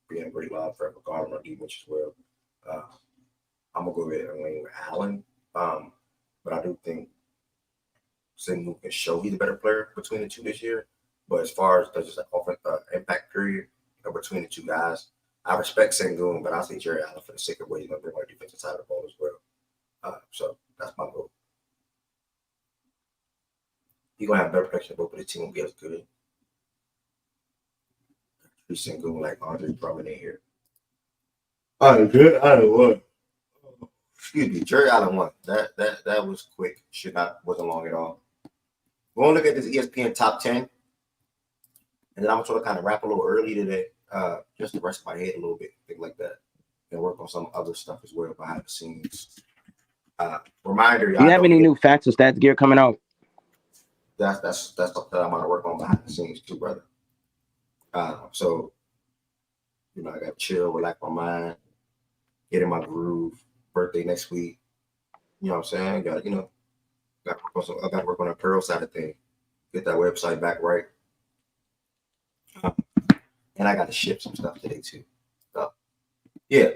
being a great lob threat, regarding our defense as well. I'm gonna go ahead and lean with Allen, but I do think Sengun can show he's a better player between the 2 this year. But as far as just an impact period between the 2 guys, I respect Sengun, but I say Jared Allen for the sake of what he's going to bring on the defensive side of the ball as well. So that's my vote. He's going to have better protection, but the team won't be as good. Sengun like Andre Drummond in here. Good. I don't know what. excuse me, Jerry Allen won. That was quick. Wasn't long at all. We're gonna look at this ESPN top 10, and then I'm gonna try to kind of wrap a little early today, just to rest my head a little bit, things like that, and work on some other stuff as well behind the scenes. Reminder, Do you have any new facts or stats gear coming out? That's something I'm gonna work on behind the scenes too, brother. So I got to chill, relax my mind, get in my groove. Birthday next week. You know what I'm saying? I got to work on the apparel side of things. Get that website back right. And I got to ship some stuff today too. So yeah.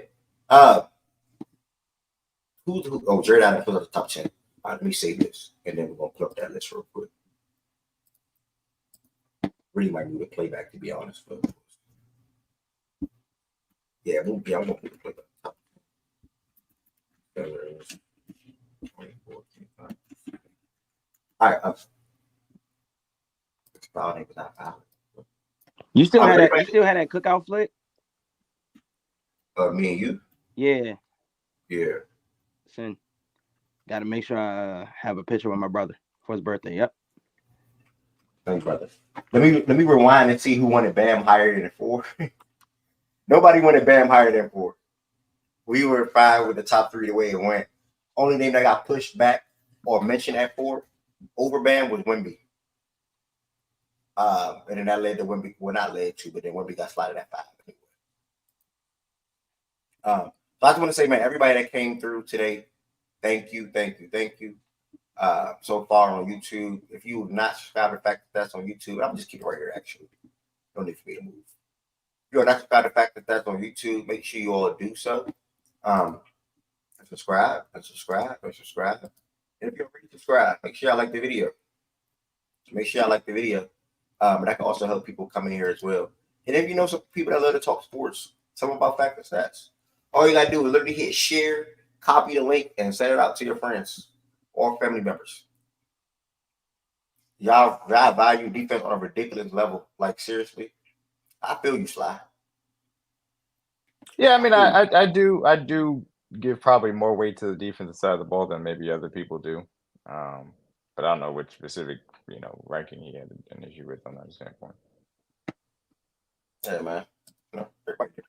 Oh, Jared Allen put up the top 10. All right, let me save this, and then we're gonna put up that list real quick. Really might need a playback, to be honest. But yeah, I'm gonna put the playback. All right. You still had that? You still had that cookout flick? Me and you? Yeah. Yeah. Listen, got to make sure I have a picture with my brother for his birthday. Yep. Thanks, brother. Let me rewind and see who wanted Bam higher than 4. Nobody wanted Bam higher than 4. We were fine with the top 3 the way it went. Only name that got pushed back or mentioned at 4 over Bam was Wemby. And then that led to Wemby. Well, not led to, but then Wemby got slotted at 5. So I just want to say, man, everybody that came through today, thank you. So far on YouTube, if you have not subscribed to Fact That's on YouTube, I'm just keep it right here. Actually, no need for me to move. If you are not subscribed to Fact That's on YouTube, make sure you all do so. Subscribe. And if you're already subscribed, make sure I like the video. And that can also help people come in here as well. And if you know some people that love to talk sports, some about Fact and Stats, all you gotta do is literally hit share, copy the link, and send it out to your friends or family members. Y'all value defense on a ridiculous level. Like seriously, I feel you, Sly. Yeah, I mean, I do give probably more weight to the defensive side of the ball than maybe other people do. But I don't know which specific ranking he had an issue with on that standpoint. Yeah, man.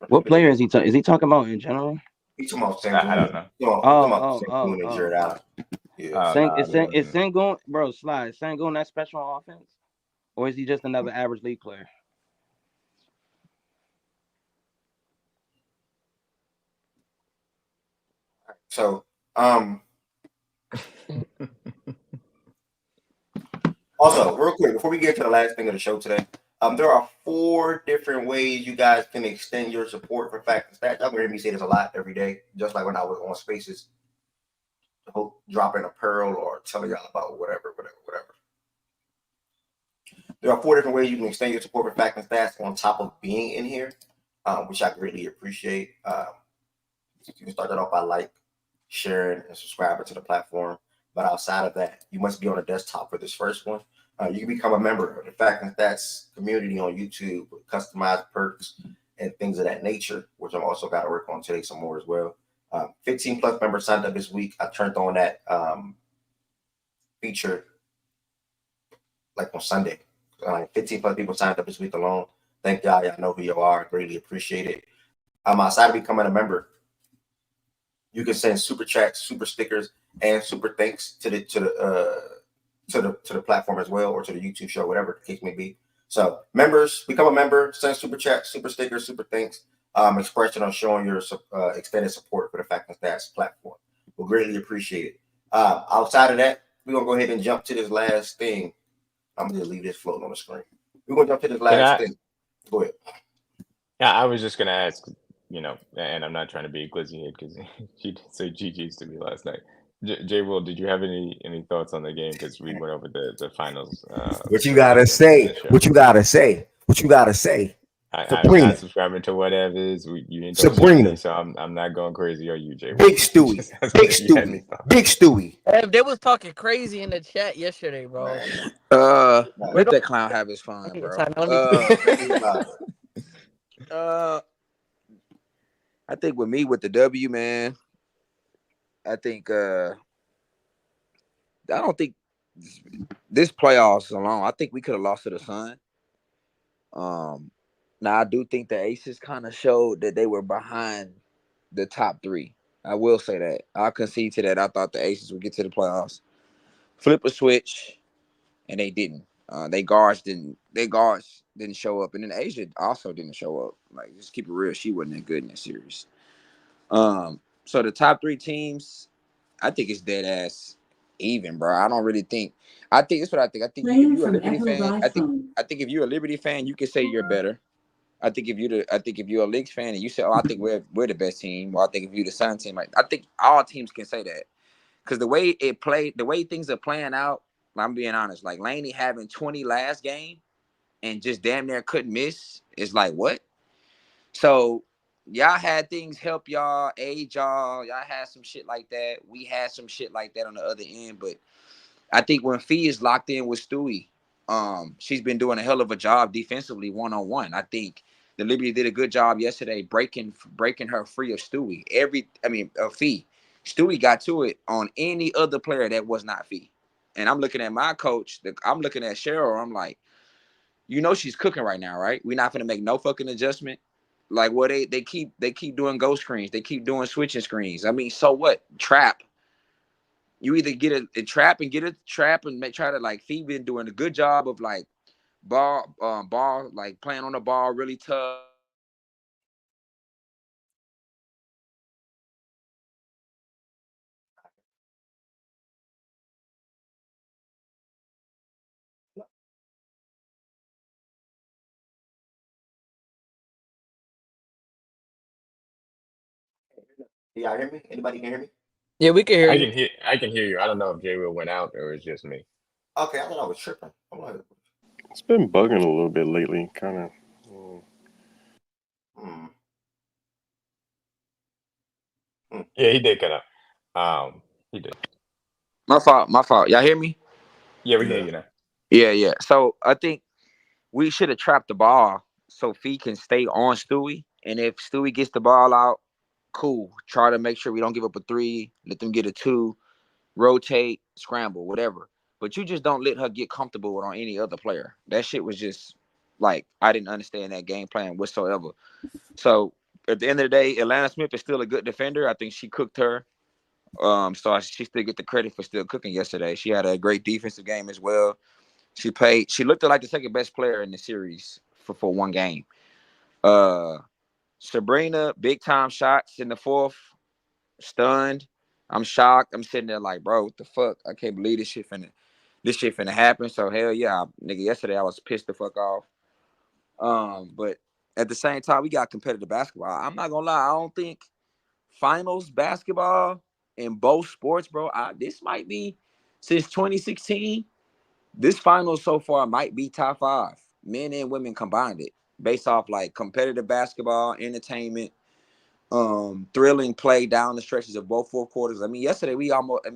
What player is he talking? Is he talking about in general? He's talking about Sengun. I don't know. Sengun and Jared Allen. Yeah. Is Sengun, bro? Slide. Is Sengun that special on offense, or is he just another average league player? So, also, real quick, before we get to the last thing of the show today, there are 4 different ways you guys can extend your support for Fact and Stats. Y'all gonna hear me say this a lot every day, just like when I was on Spaces, dropping a pearl or telling y'all about whatever. There are 4 different ways you can extend your support for Fact and Stats on top of being in here, which I greatly appreciate. You can start that off by sharing, and subscribing to the platform. But outside of that, you must be on a desktop for this first one. You can become a member of the Fact and Stats community on YouTube with customized perks and things of that nature, which I'm also got to work on today some more as well. 15 plus members signed up this week. I turned on that feature on Sunday. 15 plus people signed up this week alone. Thank y'all. Y'all know who you are. Greatly appreciate it. Outside of becoming a member, you can send super chats, super stickers, and super thanks to the platform as well, or to the YouTube show, whatever the case may be. So members, become a member, send super chats, super stickers, super thanks, expression on showing your extended support for the Fact and Stats platform. We'll greatly appreciate it. Outside of that, we're gonna go ahead and jump to this last thing. I'm gonna leave this floating on the screen. We're gonna jump to this last thing. Go ahead. Yeah, I was just gonna ask, and I'm not trying to be glizzy head because she did say GG's to me last night. J. Will, did you have any thoughts on the game? Because we went over the finals. What you gotta say? What you gotta say? I'm not subscribing to whatever. You ain't Sabrina, so I'm not going crazy on you, J. Big Stewie. They was talking crazy in the chat yesterday, bro. Let that clown have his fun, bro. I think with me with the W, man, I think I don't think this playoffs alone. I think we could have lost to the Sun. Now I do think the Aces kind of showed that they were behind the top three. I will say that. I'll concede to that. I thought the Aces would get to the playoffs, flip a switch, and they didn't. They guards didn't. They guards didn't show up, and then Asia also didn't show up. Like, just keep it real, she wasn't that good in that series. So the top three teams, I think it's dead ass even, bro. I don't really think. I think that's what I think. I think if you're a Liberty fan, I think if you're a Liberty fan, you can say you're better. I think if you're a Knicks fan and you say, "Oh, I think we're the best team," or I think if you're the Sun team, like, I think all teams can say that because the way things are playing out. I'm being honest. Like Laney having 20 last game and just damn near couldn't miss is like what? So y'all had things help y'all, aid y'all. Y'all had some shit like that. We had some shit like that on the other end. But I think when Fee is locked in with Stewie, she's been doing a hell of a job defensively one-on-one. I think the Liberty did a good job yesterday breaking her free of Stewie. Fee. Stewie got to it on any other player that was not Fee. And I'm looking at my coach. I'm looking at Cheryl. I'm like, she's cooking right now, right? We're not gonna make no fucking adjustment. Like, well, they keep doing ghost screens. They keep doing switching screens. I mean, so what? Trap. You either get a trap and get a trap and try to, like, Fee been doing a good job of, like, ball, like, playing on the ball really tough. Y'all hear me? Anybody can hear me? Yeah, we can hear you. I can hear you. I don't know if J Will went out or it's just me. Okay, I thought I was tripping. I'm like, It's been bugging a little bit lately, kind of. hmm. Yeah, he did cut out. He did. My fault. Y'all hear me? Yeah, we can hear you now. Yeah. So I think we should have trapped the ball so Fee can stay on Stewie. And if Stewie gets the ball out, cool. Try to make sure we don't give up a three. Let them get a two. Rotate, scramble, whatever. But you just don't let her get comfortable on any other player. That shit was just like, I didn't understand that game plan whatsoever. So at the end of the day, Atlanta Smith is still a good defender. I think she cooked her. She still get the credit for still cooking yesterday. She had a great defensive game as well. She looked like the second best player in the series for one game. Sabrina, big time shots in the fourth, stunned. I'm shocked. I'm sitting there like, bro, what the fuck? I can't believe this shit finna happen. So hell yeah, nigga. Yesterday I was pissed the fuck off. But at the same time, we got competitive basketball. I'm not gonna lie. I don't think finals basketball in both sports, bro. This might be since 2016. This finals so far might be top 5, men and women combined. It based off like competitive basketball, entertainment, thrilling play down the stretches of both fourth quarters. I mean, yesterday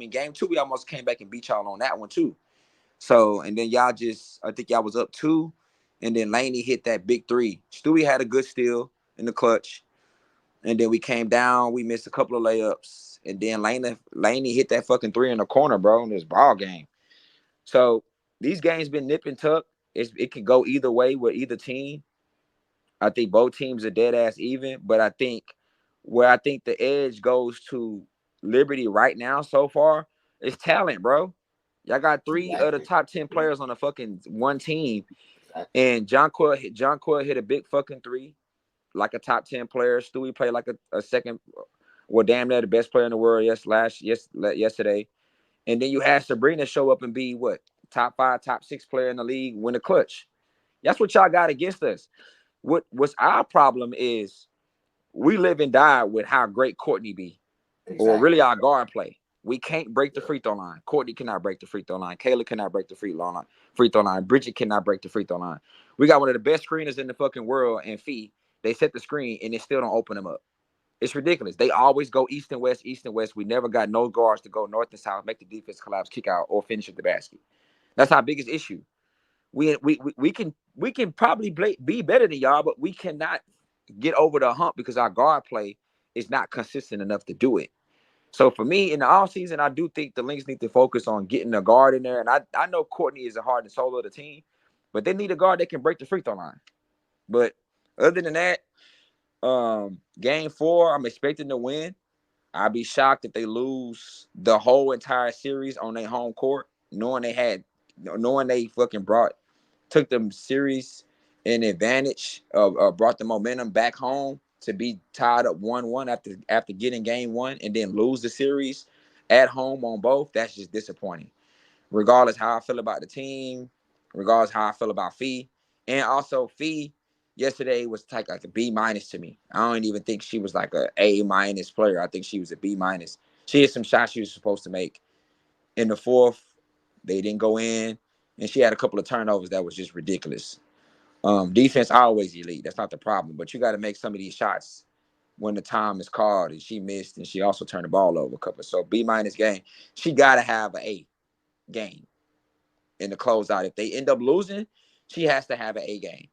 game 2 we almost came back and beat y'all on that one too. So, and then I think y'all was up 2, and then Laney hit that big 3. Stewie had a good steal in the clutch, and then we came down. We missed a couple of layups, and then Laney hit that fucking 3 in the corner, bro, in this ball game. So these games been nip and tuck. It can go either way with either team. I think both teams are dead ass even, but I think the edge goes to Liberty right now so far is talent, bro. Y'all got 3 of the top 10 players on the fucking one team, and John Coyle hit a big fucking 3, like a top 10 player. Stewie played like a second, well, damn near the best player in the world. Yesterday, and then you had Sabrina show up and be what, top 5, top 6 player in the league, win the clutch. That's what y'all got against us. What's our problem is we live and die with how great Courtney be, or really our guard play. We can't break the free throw line. Courtney cannot break the free throw line. Kayla cannot break the free throw line. Bridget cannot break the free throw line. We got one of the best screeners in the fucking world, and Fee. They set the screen and they still don't open them up. It's ridiculous. They always go east and west, east and west. We never got no guards to go north and south, make the defense collapse, kick out, or finish at the basket. That's our biggest issue. We can probably be better than y'all, but we cannot get over the hump because our guard play is not consistent enough to do it. So for me, in the offseason, I do think the Lynx need to focus on getting a guard in there. And I know Courtney is the heart and soul of the team, but they need a guard that can break the free throw line. But other than that, game 4, I'm expecting to win. I'd be shocked if they lose the whole entire series on their home court, knowing they fucking took them series in advantage of brought the momentum back home to be tied up 1-1 after getting game 1 and then lose the series at home on both. That's just disappointing. Regardless how I feel about the team, regardless how I feel about Fee, and also Fee yesterday was like a B- to me. I don't even think she was like a A- player. I think she was a B-. She had some shots she was supposed to make in the 4th. They didn't go in, and she had a couple of turnovers that was just ridiculous. Defense always elite. That's not the problem, but you got to make some of these shots when the time is called. And she missed, and she also turned the ball over a couple. So B- game. She got to have an A game in the closeout. If they end up losing, she has to have an A game.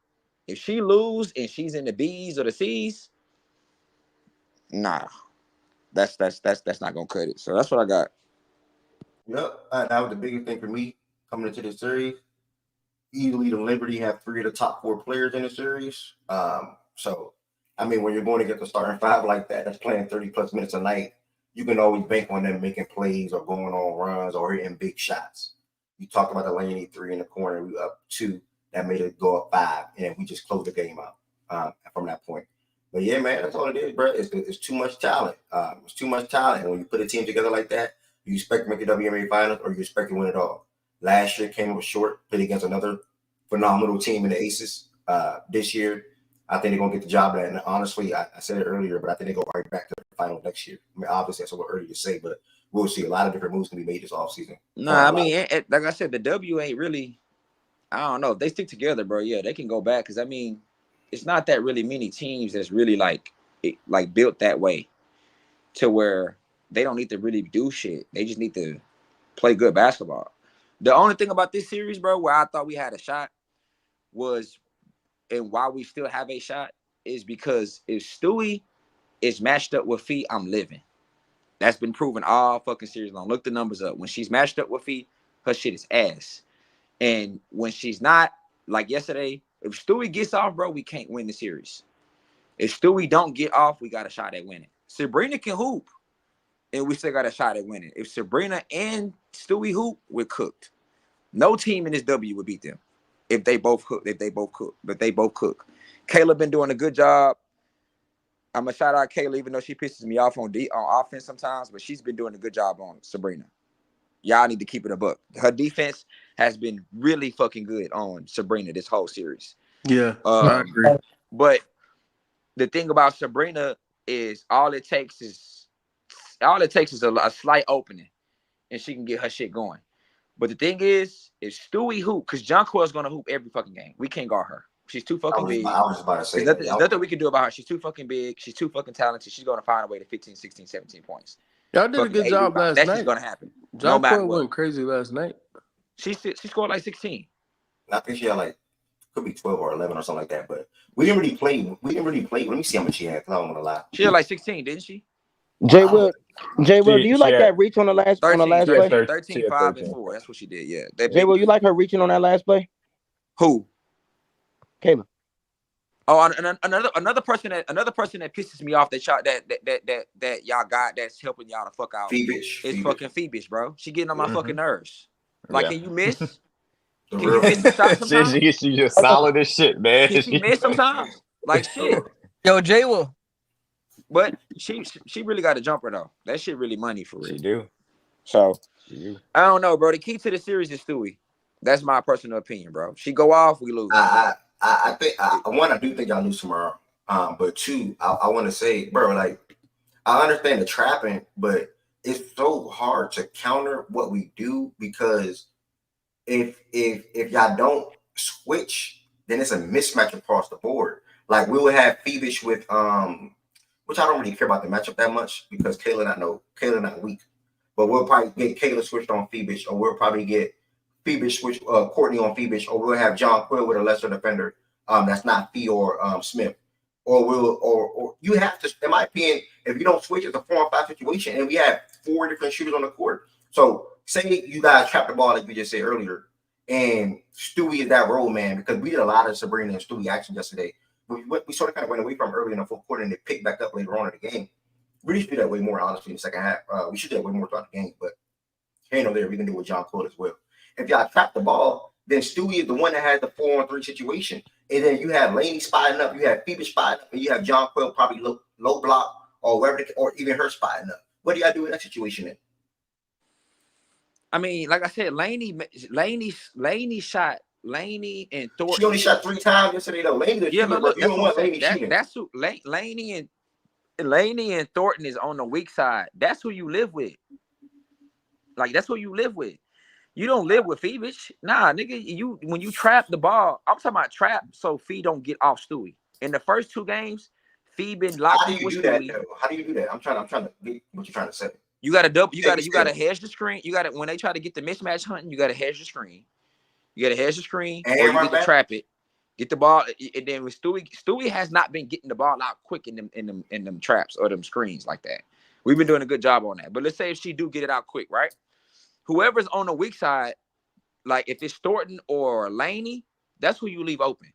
If she lose and she's in the B's or the C's, nah, that's not gonna cut it. So that's what I got. Yep, that was the biggest thing for me coming into this series. Easily, the Liberty have 3 of the top 4 players in the series. So, I mean, when you're going to get the starting 5 like that, that's playing 30 plus minutes a night, you can always bank on them making plays or going on runs or hitting big shots. You talked about the Laney 3 in the corner, we up 2, that made it go up 5, and we just closed the game out from that point. But yeah, man, that's all it is, bro. It's too much talent. It's too much talent. And when you put a team together like that, you expect to make the WNBA finals or you expect to win it all. Last year came up short, played against another phenomenal team in the Aces. This year, I think they're gonna get the job done. And honestly, I said it earlier, but I think they go right back to the final next year. I mean, obviously that's a little early to say, but we'll see. A lot of different moves can be made this offseason. Nah, I mean, like I said, the W ain't really. I don't know if they stick together, bro. Yeah, they can go back because I mean, it's not that really many teams that's really like built that way to where they don't need to really do shit. They just need to play good basketball. The only thing about this series, bro, where I thought we had a shot was, and why we still have a shot is because if Stewie is matched up with Fee, I'm living. That's been proven all fucking series long. Look the numbers up. When she's matched up with Fee, her shit is ass. And when she's not, like yesterday, if Stewie gets off, bro, we can't win the series. If Stewie don't get off, we got a shot at winning. Sabrina can hoop, and we still got a shot at winning. If Sabrina and Stewie hoop, we're cooked. No team in this W would beat them if they both cook. If they both cook. Kayla been doing a good job. I'm gonna shout out Kayla, even though she pisses me off on offense sometimes, but she's been doing a good job on Sabrina. Y'all need to keep it a buck. Her defense has been really fucking good on Sabrina this whole series. Yeah, I agree. But the thing about Sabrina is all it takes is a slight opening, and she can get her shit going. But the thing is, if Stewie hoop, because Jonquil's gonna hoop every fucking game. We can't guard her. She's too fucking big. I was about to say there's nothing we can do about her. She's too fucking big. She's too fucking talented. She's gonna find a way to 15, 16, 17 points. Y'all did a good job last night. That's just gonna happen. John Coyle went crazy last night. She scored like 16. I think she had like could be 12 or 11 or something like that. But we didn't really play. Let me see how much she had. I don't want to lie. She had like 16, didn't she? J. Will, do you like that reach on the last 13, play? 13, 5, and 4. That's what she did. Yeah. J. Will, you like her reaching on that last play? Who? Kayla. Oh, another person that pisses me off that y'all got that's helping y'all to fuck out is fucking Phoebus, bro. She getting on my fucking nerves. Like, can you miss? Can you miss the shot sometimes? She just solid as shit, man. Can she miss sometimes? Like shit. Yo, J. Will. But she really got a jumper though. That shit really money for real. She do. So I don't know, bro. The key to the series is Stewie. That's my personal opinion, bro. She go off, we lose. I think one, I do think y'all lose tomorrow. But two, I want to say, bro, like I understand the trapping, but it's so hard to counter what we do because if y'all don't switch, then it's a mismatch across the board. Like we will have Phoebus with which I don't really care about the matchup that much because Kayla not weak, but we'll probably get Kayla switched on Phoebus, or we'll probably get Phoebus switch Courtney on Phoebus, or we'll have John Quill with a lesser defender that's not Fee or Smith, or you have to, in my opinion, if you don't switch, it's a 4-on-5 situation, and we have 4 different shooters on the court. So say you guys trap the ball like we just said earlier, and Stewie is that role man because we did a lot of Sabrina and Stewie action yesterday. We sort of kind of went away from early in the fourth quarter and they picked back up later on in the game. We need to do that way more, honestly, in the second half. We should do that way more throughout the game, but here and there, we can do it with John Cole as well. If y'all trap the ball, then Stewie is the one that has the 4-on-3 situation. And then you have Laney spotting up, you have Phoebe spotting up, and you have John Quill probably low block or wherever, or even her spotting up. What do y'all do in that situation then? I mean, like I said, Laney shot Laney and Thornton. She only shot 3 times yesterday though. Laney, yeah, look, that's what I'm saying. That's who Laney and Thornton is on the weak side. That's who you live with. Like that's who you live with. You don't live with Phoebe. Nah, nigga. When you trap the ball, I'm talking about trap so Fee don't get off Stewie. In the first 2 games, Fee been locked in with Stewie. How do you do that? I'm trying to get what you're trying to say. You got to double. You got to hedge the screen. You got to when they try to get the mismatch hunting. You got to hedge the screen. You got to hedge the screen, or you get to trap it. Get the ball, and then with Stewie has not been getting the ball out quick in them traps or them screens like that. We've been doing a good job on that. But let's say if she do get it out quick, right? Whoever's on the weak side, like if it's Thornton or Laney, that's who you leave open.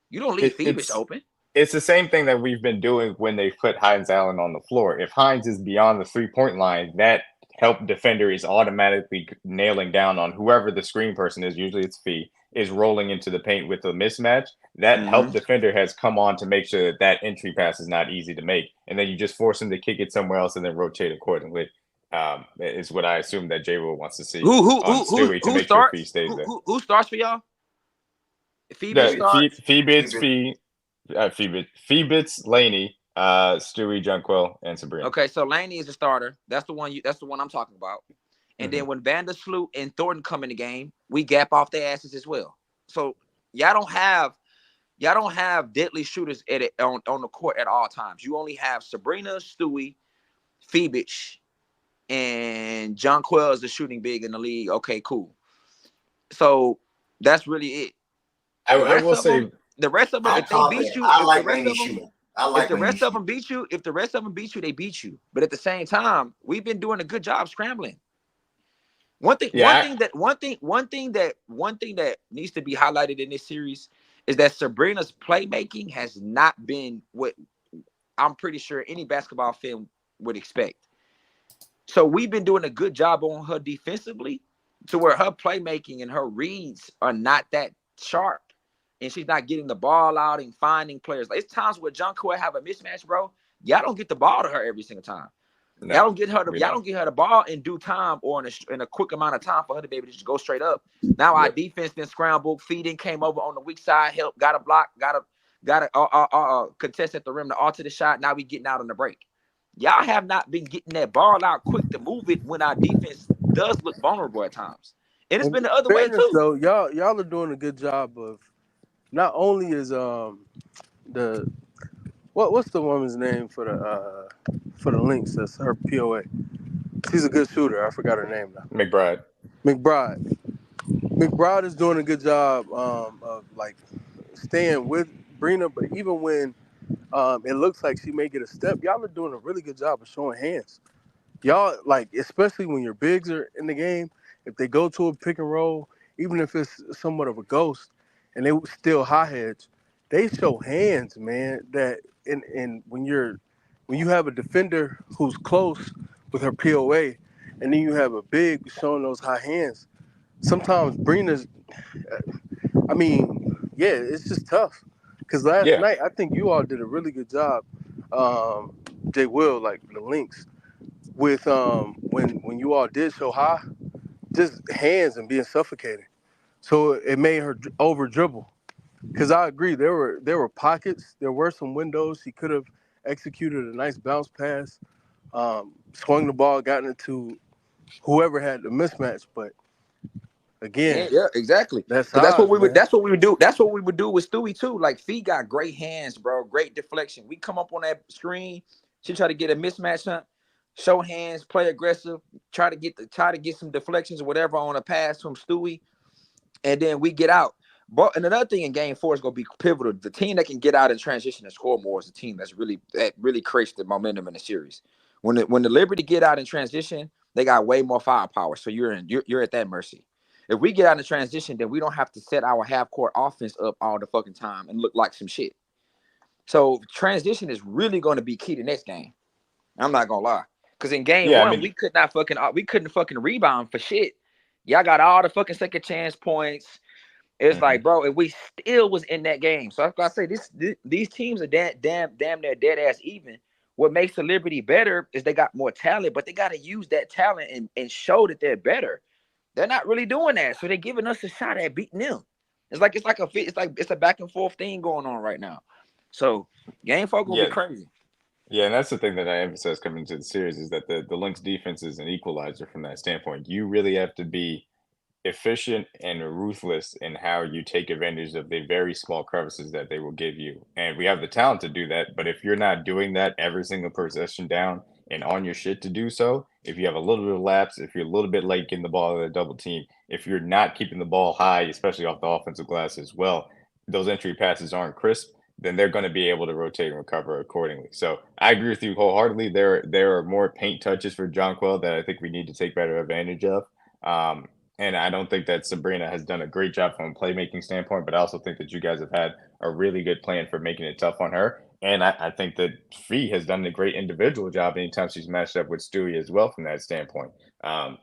You don't leave Phoebus open. It's the same thing that we've been doing when they put Hines Allen on the floor. If Hines is beyond the 3-point line, that help defender is automatically nailing down on whoever the screen person is. Usually it's Fee is rolling into the paint with a mismatch. That help defender has come on to make sure that entry pass is not easy to make. And then you just force him to kick it somewhere else and then rotate accordingly. Is what I assume that J. Will wants to see Stewie to make sure Fee stays there. Who starts for y'all? Phoebus, Laney, Stewie, Junquil, and Sabrina. Okay, so Laney is the starter. That's the one I'm talking about. And then when Vandersloot and Thornton come in the game, we gap off their asses as well. So y'all don't have deadly shooters on the court at all times. You only have Sabrina, Stewie, Phoebe, and John Quell is the shooting big in the league. Okay, cool. So that's really it. I will say the rest of them, if they beat you, if the rest of them beat you, they beat you. But at the same time, we've been doing a good job scrambling. One thing that needs to be highlighted in this series is that Sabrina's playmaking has not been what I'm pretty sure any basketball fan would expect. So we've been doing a good job on her defensively to where her playmaking and her reads are not that sharp. And she's not getting the ball out and finding players. Like, it's times where John Coy have a mismatch, bro. Y'all don't get the ball to her every single time. No, y'all don't get her the ball in due time or in a quick amount of time for her to be able to just go straight up. Now our defense then scrambled, feeding, came over on the weak side, help, got a block, got a contest at the rim to alter the shot. Now we getting out on the break. Y'all have not been getting that ball out quick to move it when our defense does look vulnerable at times. And it's been the other way too. So y'all are doing a good job of not only is what's the woman's name for the Lynx? That's her POA. She's a good shooter. I forgot her name now. McBride is doing a good job of like staying with Brina, but even when it looks like she may get a step, y'all are doing a really good job of showing hands. Y'all, like, especially when your bigs are in the game, if they go to a pick and roll, even if it's somewhat of a ghost, and they still high heads, they show hands, man. That and when you have a defender who's close with her POA, and then you have a big showing those high hands, sometimes Brina's, I mean, yeah, it's just tough. Because last night, I think you all did a really good job, Jay Will, like the Lynx, with when you all did show high, just hands and being suffocating. So it made her over dribble. Because I agree, there were pockets, there were some windows. She could have executed a nice bounce pass, swung the ball, gotten it to whoever had the mismatch. But again, yeah, exactly. That's what we would do. That's what we would do with Stewie too. Like Fee got great hands, bro. Great deflection. We come up on that screen. She try to get a mismatch hunt, show hands, play aggressive, try to get some deflections or whatever on a pass from Stewie, and then we get out. But and another thing in Game 4 is going to be pivotal. The team that can get out and transition and score more is the team that really creates the momentum in the series. When the Liberty get out in transition, they got way more firepower. So you're at that mercy. If we get out in transition, then we don't have to set our half court offense up all the fucking time and look like some shit. So transition is really going to be key to next game. I'm not gonna lie, because in game one we couldn't fucking rebound for shit. Y'all got all the fucking second chance points. It's like, bro, if we still was in that game. So I say these teams are damn near dead ass even. What makes the Liberty better is they got more talent, but they got to use that talent and show that they're better. They're not really doing that, so they're giving us a shot at beating them. It's a back and forth thing going on right now. So game folk will be crazy. Yeah, and that's the thing that I emphasize coming into the series is that the Lynx defense is an equalizer from that standpoint. You really have to be efficient and ruthless in how you take advantage of the very small crevices that they will give you. And we have the talent to do that, but if you're not doing that every single possession down and on your shit to do so, if you have a little bit of lapse, if you're a little bit late getting the ball at a double team, if you're not keeping the ball high, especially off the offensive glass as well, those entry passes aren't crisp, then they're going to be able to rotate and recover accordingly. So I agree with you wholeheartedly. There are more paint touches for Jonquel that I think we need to take better advantage of. And I don't think that Sabrina has done a great job from a playmaking standpoint, but I also think that you guys have had a really good plan for making it tough on her. And I think that Fee has done a great individual job anytime she's matched up with Stewie as well from that standpoint.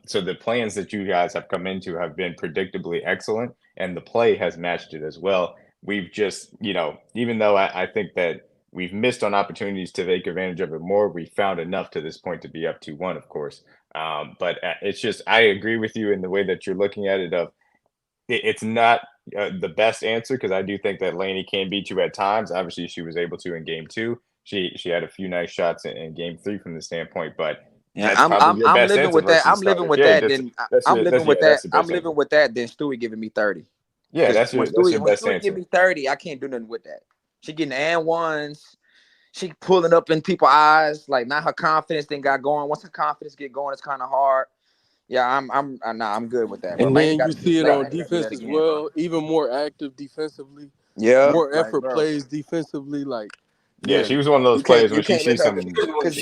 So the plans that you guys have come into have been predictably excellent, and the play has matched it as well. We've just, even though I think that we've missed on opportunities to take advantage of it more, we found enough to this point to be up 2-1, of course. But it's just, I agree with you in the way that you're looking at it. It's not the best answer, because I do think that Laney can beat you at times. Obviously, she was able to in game 2. She had a few nice shots in game 3 from the standpoint, but yeah, I'm living with that. I'm living with that. Then I'm living with that. I'm living with that. Then Stewie giving me 30. Yeah, that's your best answer. Give me 30, I can't do nothing with that. She getting and ones. She pulling up in people's eyes. Like, now her confidence then got going. Once her confidence get going, it's kind of hard. Yeah, I'm good with that. And then you see it on defense as well. Even more active defensively. Yeah, more effort plays defensively. Like, yeah, she was one of those players when she sees some. Because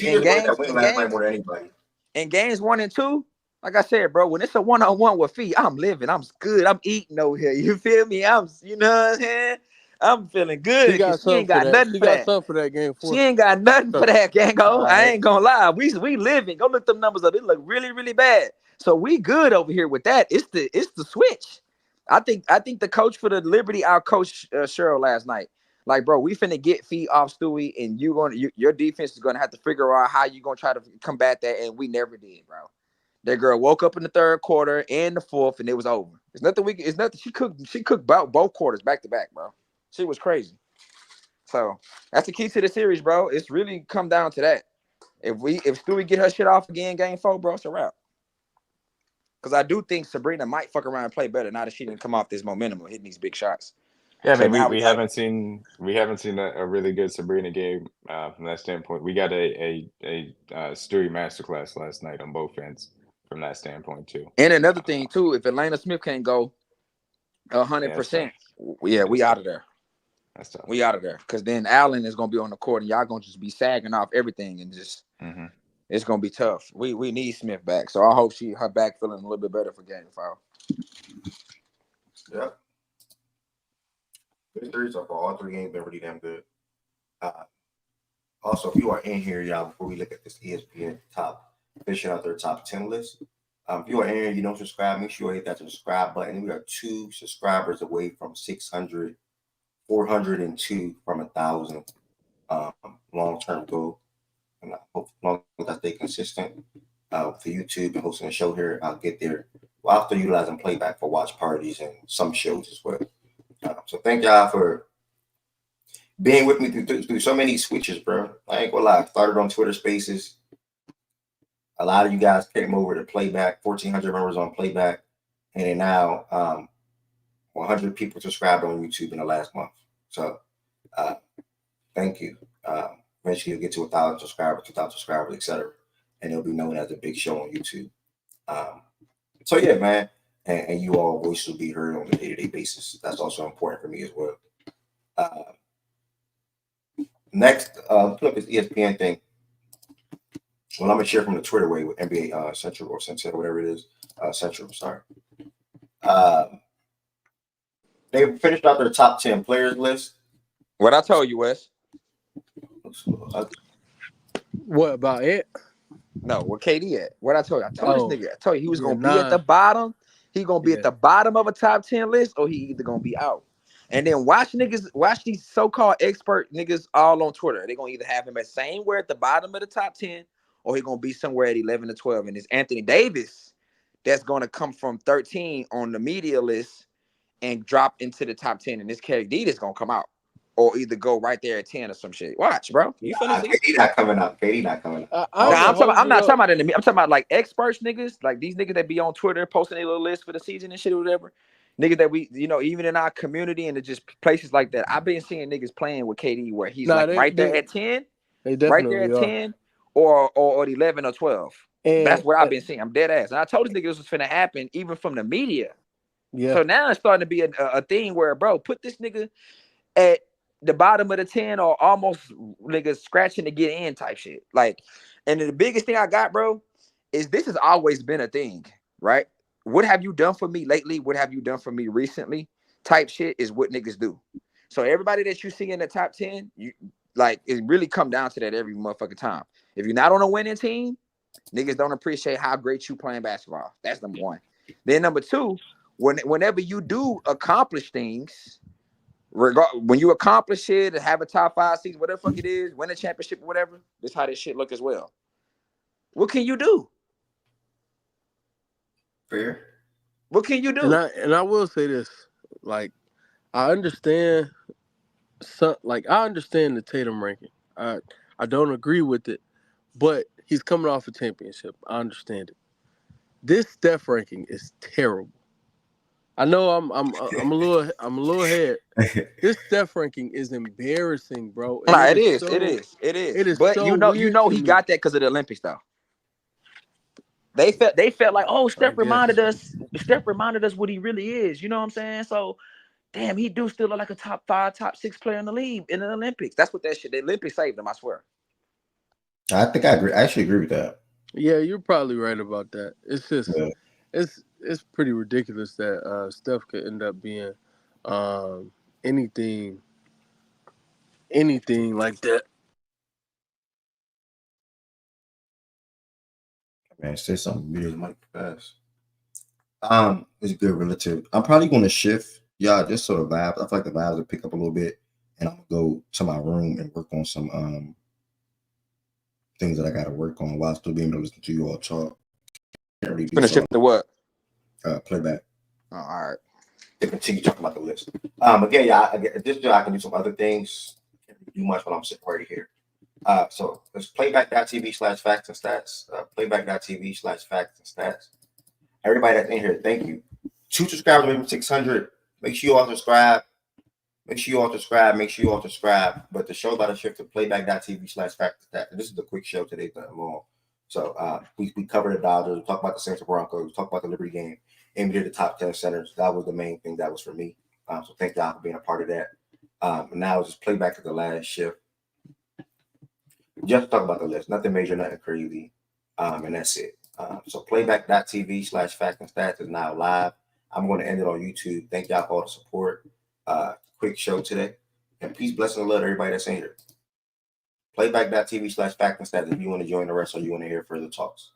in games 1 and 2. Like I said, bro, when it's a one-on-one with Fee, I'm living. I'm good. I'm eating over here. You feel me? You know what I'm saying? I'm feeling good. She ain't got nothing for that. She got something for that game. She ain't got nothing for that, Gango. I ain't gonna lie. We living. Go look them numbers up. It look really, really bad. So we good over here with that. It's the switch. I think the coach for the Liberty outcoached Cheryl last night. Like, bro, we finna get Fee off Stewie, and your defense is gonna have to figure out how you gonna try to combat that. And we never did, bro. That girl woke up in the third quarter and the fourth, and it was over. It's nothing. She cooked both quarters back to back, bro. She was crazy. So that's the key to the series, bro. It's really come down to that. If Stewie get her shit off again, game 4, bro, it's a wrap. Because I do think Sabrina might fuck around and play better now that she didn't come off this momentum of hitting these big shots. Yeah, I mean, we haven't seen a really good Sabrina game from that standpoint. We got a Stewie masterclass last night on both ends from that standpoint too. And another thing too, if Atlanta Smith can't go 100%, we out of there. That's tough. We out of there, because then Allen is gonna be on the court, and y'all gonna just be sagging off everything, and just it's gonna be tough. We need Smith back, so I hope her back feeling a little bit better for game 5. Yeah. Good series so far. All 3 games been really damn good. Also, if you are in here, y'all, before we look at this ESPN top fishing out their top 10 list, if you are in here, you don't subscribe, make sure you hit that subscribe button. We are 2 subscribers away from 600, 402 from 1,000 long-term goal. And I hope as long as I stay consistent for YouTube and hosting a show here, I'll get there. We'll also utilizing playback for watch parties and some shows as well. So thank y'all for being with me through so many switches, bro. I ain't gonna lie. I started on Twitter Spaces. A lot of you guys came over to playback. 1,400 members on playback, and then now 100 people subscribed on YouTube in the last month. So thank you. Eventually, you'll get to 1,000 subscribers, 2,000 subscribers, etc., and it'll be known as a big show on YouTube. So yeah, man. And you all voices will be heard on a day-to-day basis. That's also important for me as well. Next, look, this ESPN thing. Well, I'm gonna share from the Twitter way with NBA Central or Central, whatever it is. Central, sorry. They finished out their top 10 players list. What I told you, Wes. What about it? No, where KD at? What I told you? I told this nigga. I told you he was yeah, gonna be at the bottom. He gonna be Yeah. at the bottom of a top 10 list, or he either gonna be out. And then watch these so-called expert niggas all on Twitter. They gonna either have him at somewhere at the bottom of the top 10, or he gonna be somewhere at 11 to 12. And it's Anthony Davis that's gonna come from 13 on the media list and drop into the top 10. And this KD that's gonna come out, or either go right there at 10 or some shit. Watch, bro. You finna see. KD not coming out. KD not coming out. I'm not talking about I'm talking about like experts niggas, like these niggas that be on Twitter posting their little list for the season and shit or whatever. Niggas that we, even in our community and just places like that. I've been seeing niggas playing with KD where he's right there at 10, right there at 10, or 11 or 12. And that's what I've been seeing. I'm dead ass. And I told this nigga this was finna happen even from the media. Yeah. So now it's starting to be a thing where, bro, put this nigga at the bottom of the 10 or almost niggas scratching to get in type shit. Like, and the biggest thing I got, bro, is this has always been a thing, right? What have you done for me lately? What have you done for me recently? Type shit is what niggas do. So everybody that you see in the top 10, you like it really come down to that every motherfucking time. If you're not on a winning team, niggas don't appreciate how great you playing basketball. That's number one. Then number two, whenever you do accomplish things, when you accomplish it and have a top 5 season, whatever the fuck it is, win a championship or whatever, this how this shit look as well. What can you do? Fair. What can you do? And I will say this, like, I understand I understand the Tatum ranking. I don't agree with it, but he's coming off a championship. I understand it. This Steph ranking is terrible. I know I'm a little ahead. This Steph ranking is embarrassing, bro. Nah, it is. It is. But so you know he got that because of the Olympics, though. They felt like, oh, Steph reminded us what he really is. You know what I'm saying? So, damn, he do still look like a top 5, top 6 player in the league in the Olympics. That's what that shit. The Olympics saved him, I swear. I think I agree. I actually agree with that. Yeah, you're probably right about that. It's just it's pretty ridiculous that Steph could end up being anything like that. Man, say something weird, Mike fast. It's good relative. I'm probably gonna shift, just sort of vibes. I feel like the vibes will pick up a little bit, and I'm gonna go to my room and work on some things that I gotta work on while still being able to listen to you all talk. Finish shift to what? Playback. Oh, all right. To continue talking about the list. Again, I can do some other things. Can't do much when I'm sitting right here. So it's playback.tv/facts and stats. Playback.tv/facts and stats. Everybody that's in here, thank you. 2 subscribers, maybe 600. Make sure you all subscribe. But the show's about to shift to playback.tv/facts and stats. This is a quick show today, nothing long. So we covered the Dodgers, we talked about the Saints and Broncos, we talked about the Liberty game, and we did the top 10 centers. That was the main thing that was for me. So thank y'all for being a part of that. Now it's just playback to the last shift. Just talk about the list, nothing major, nothing crazy, and that's it. So playback.tv/facts and stats is now live. I'm going to end it on YouTube. Thank y'all for all the support. Quick show today, and peace, blessing, and love to everybody that's in here. Playback.tv/facts and stats if you want to join the rest or you want to hear further talks.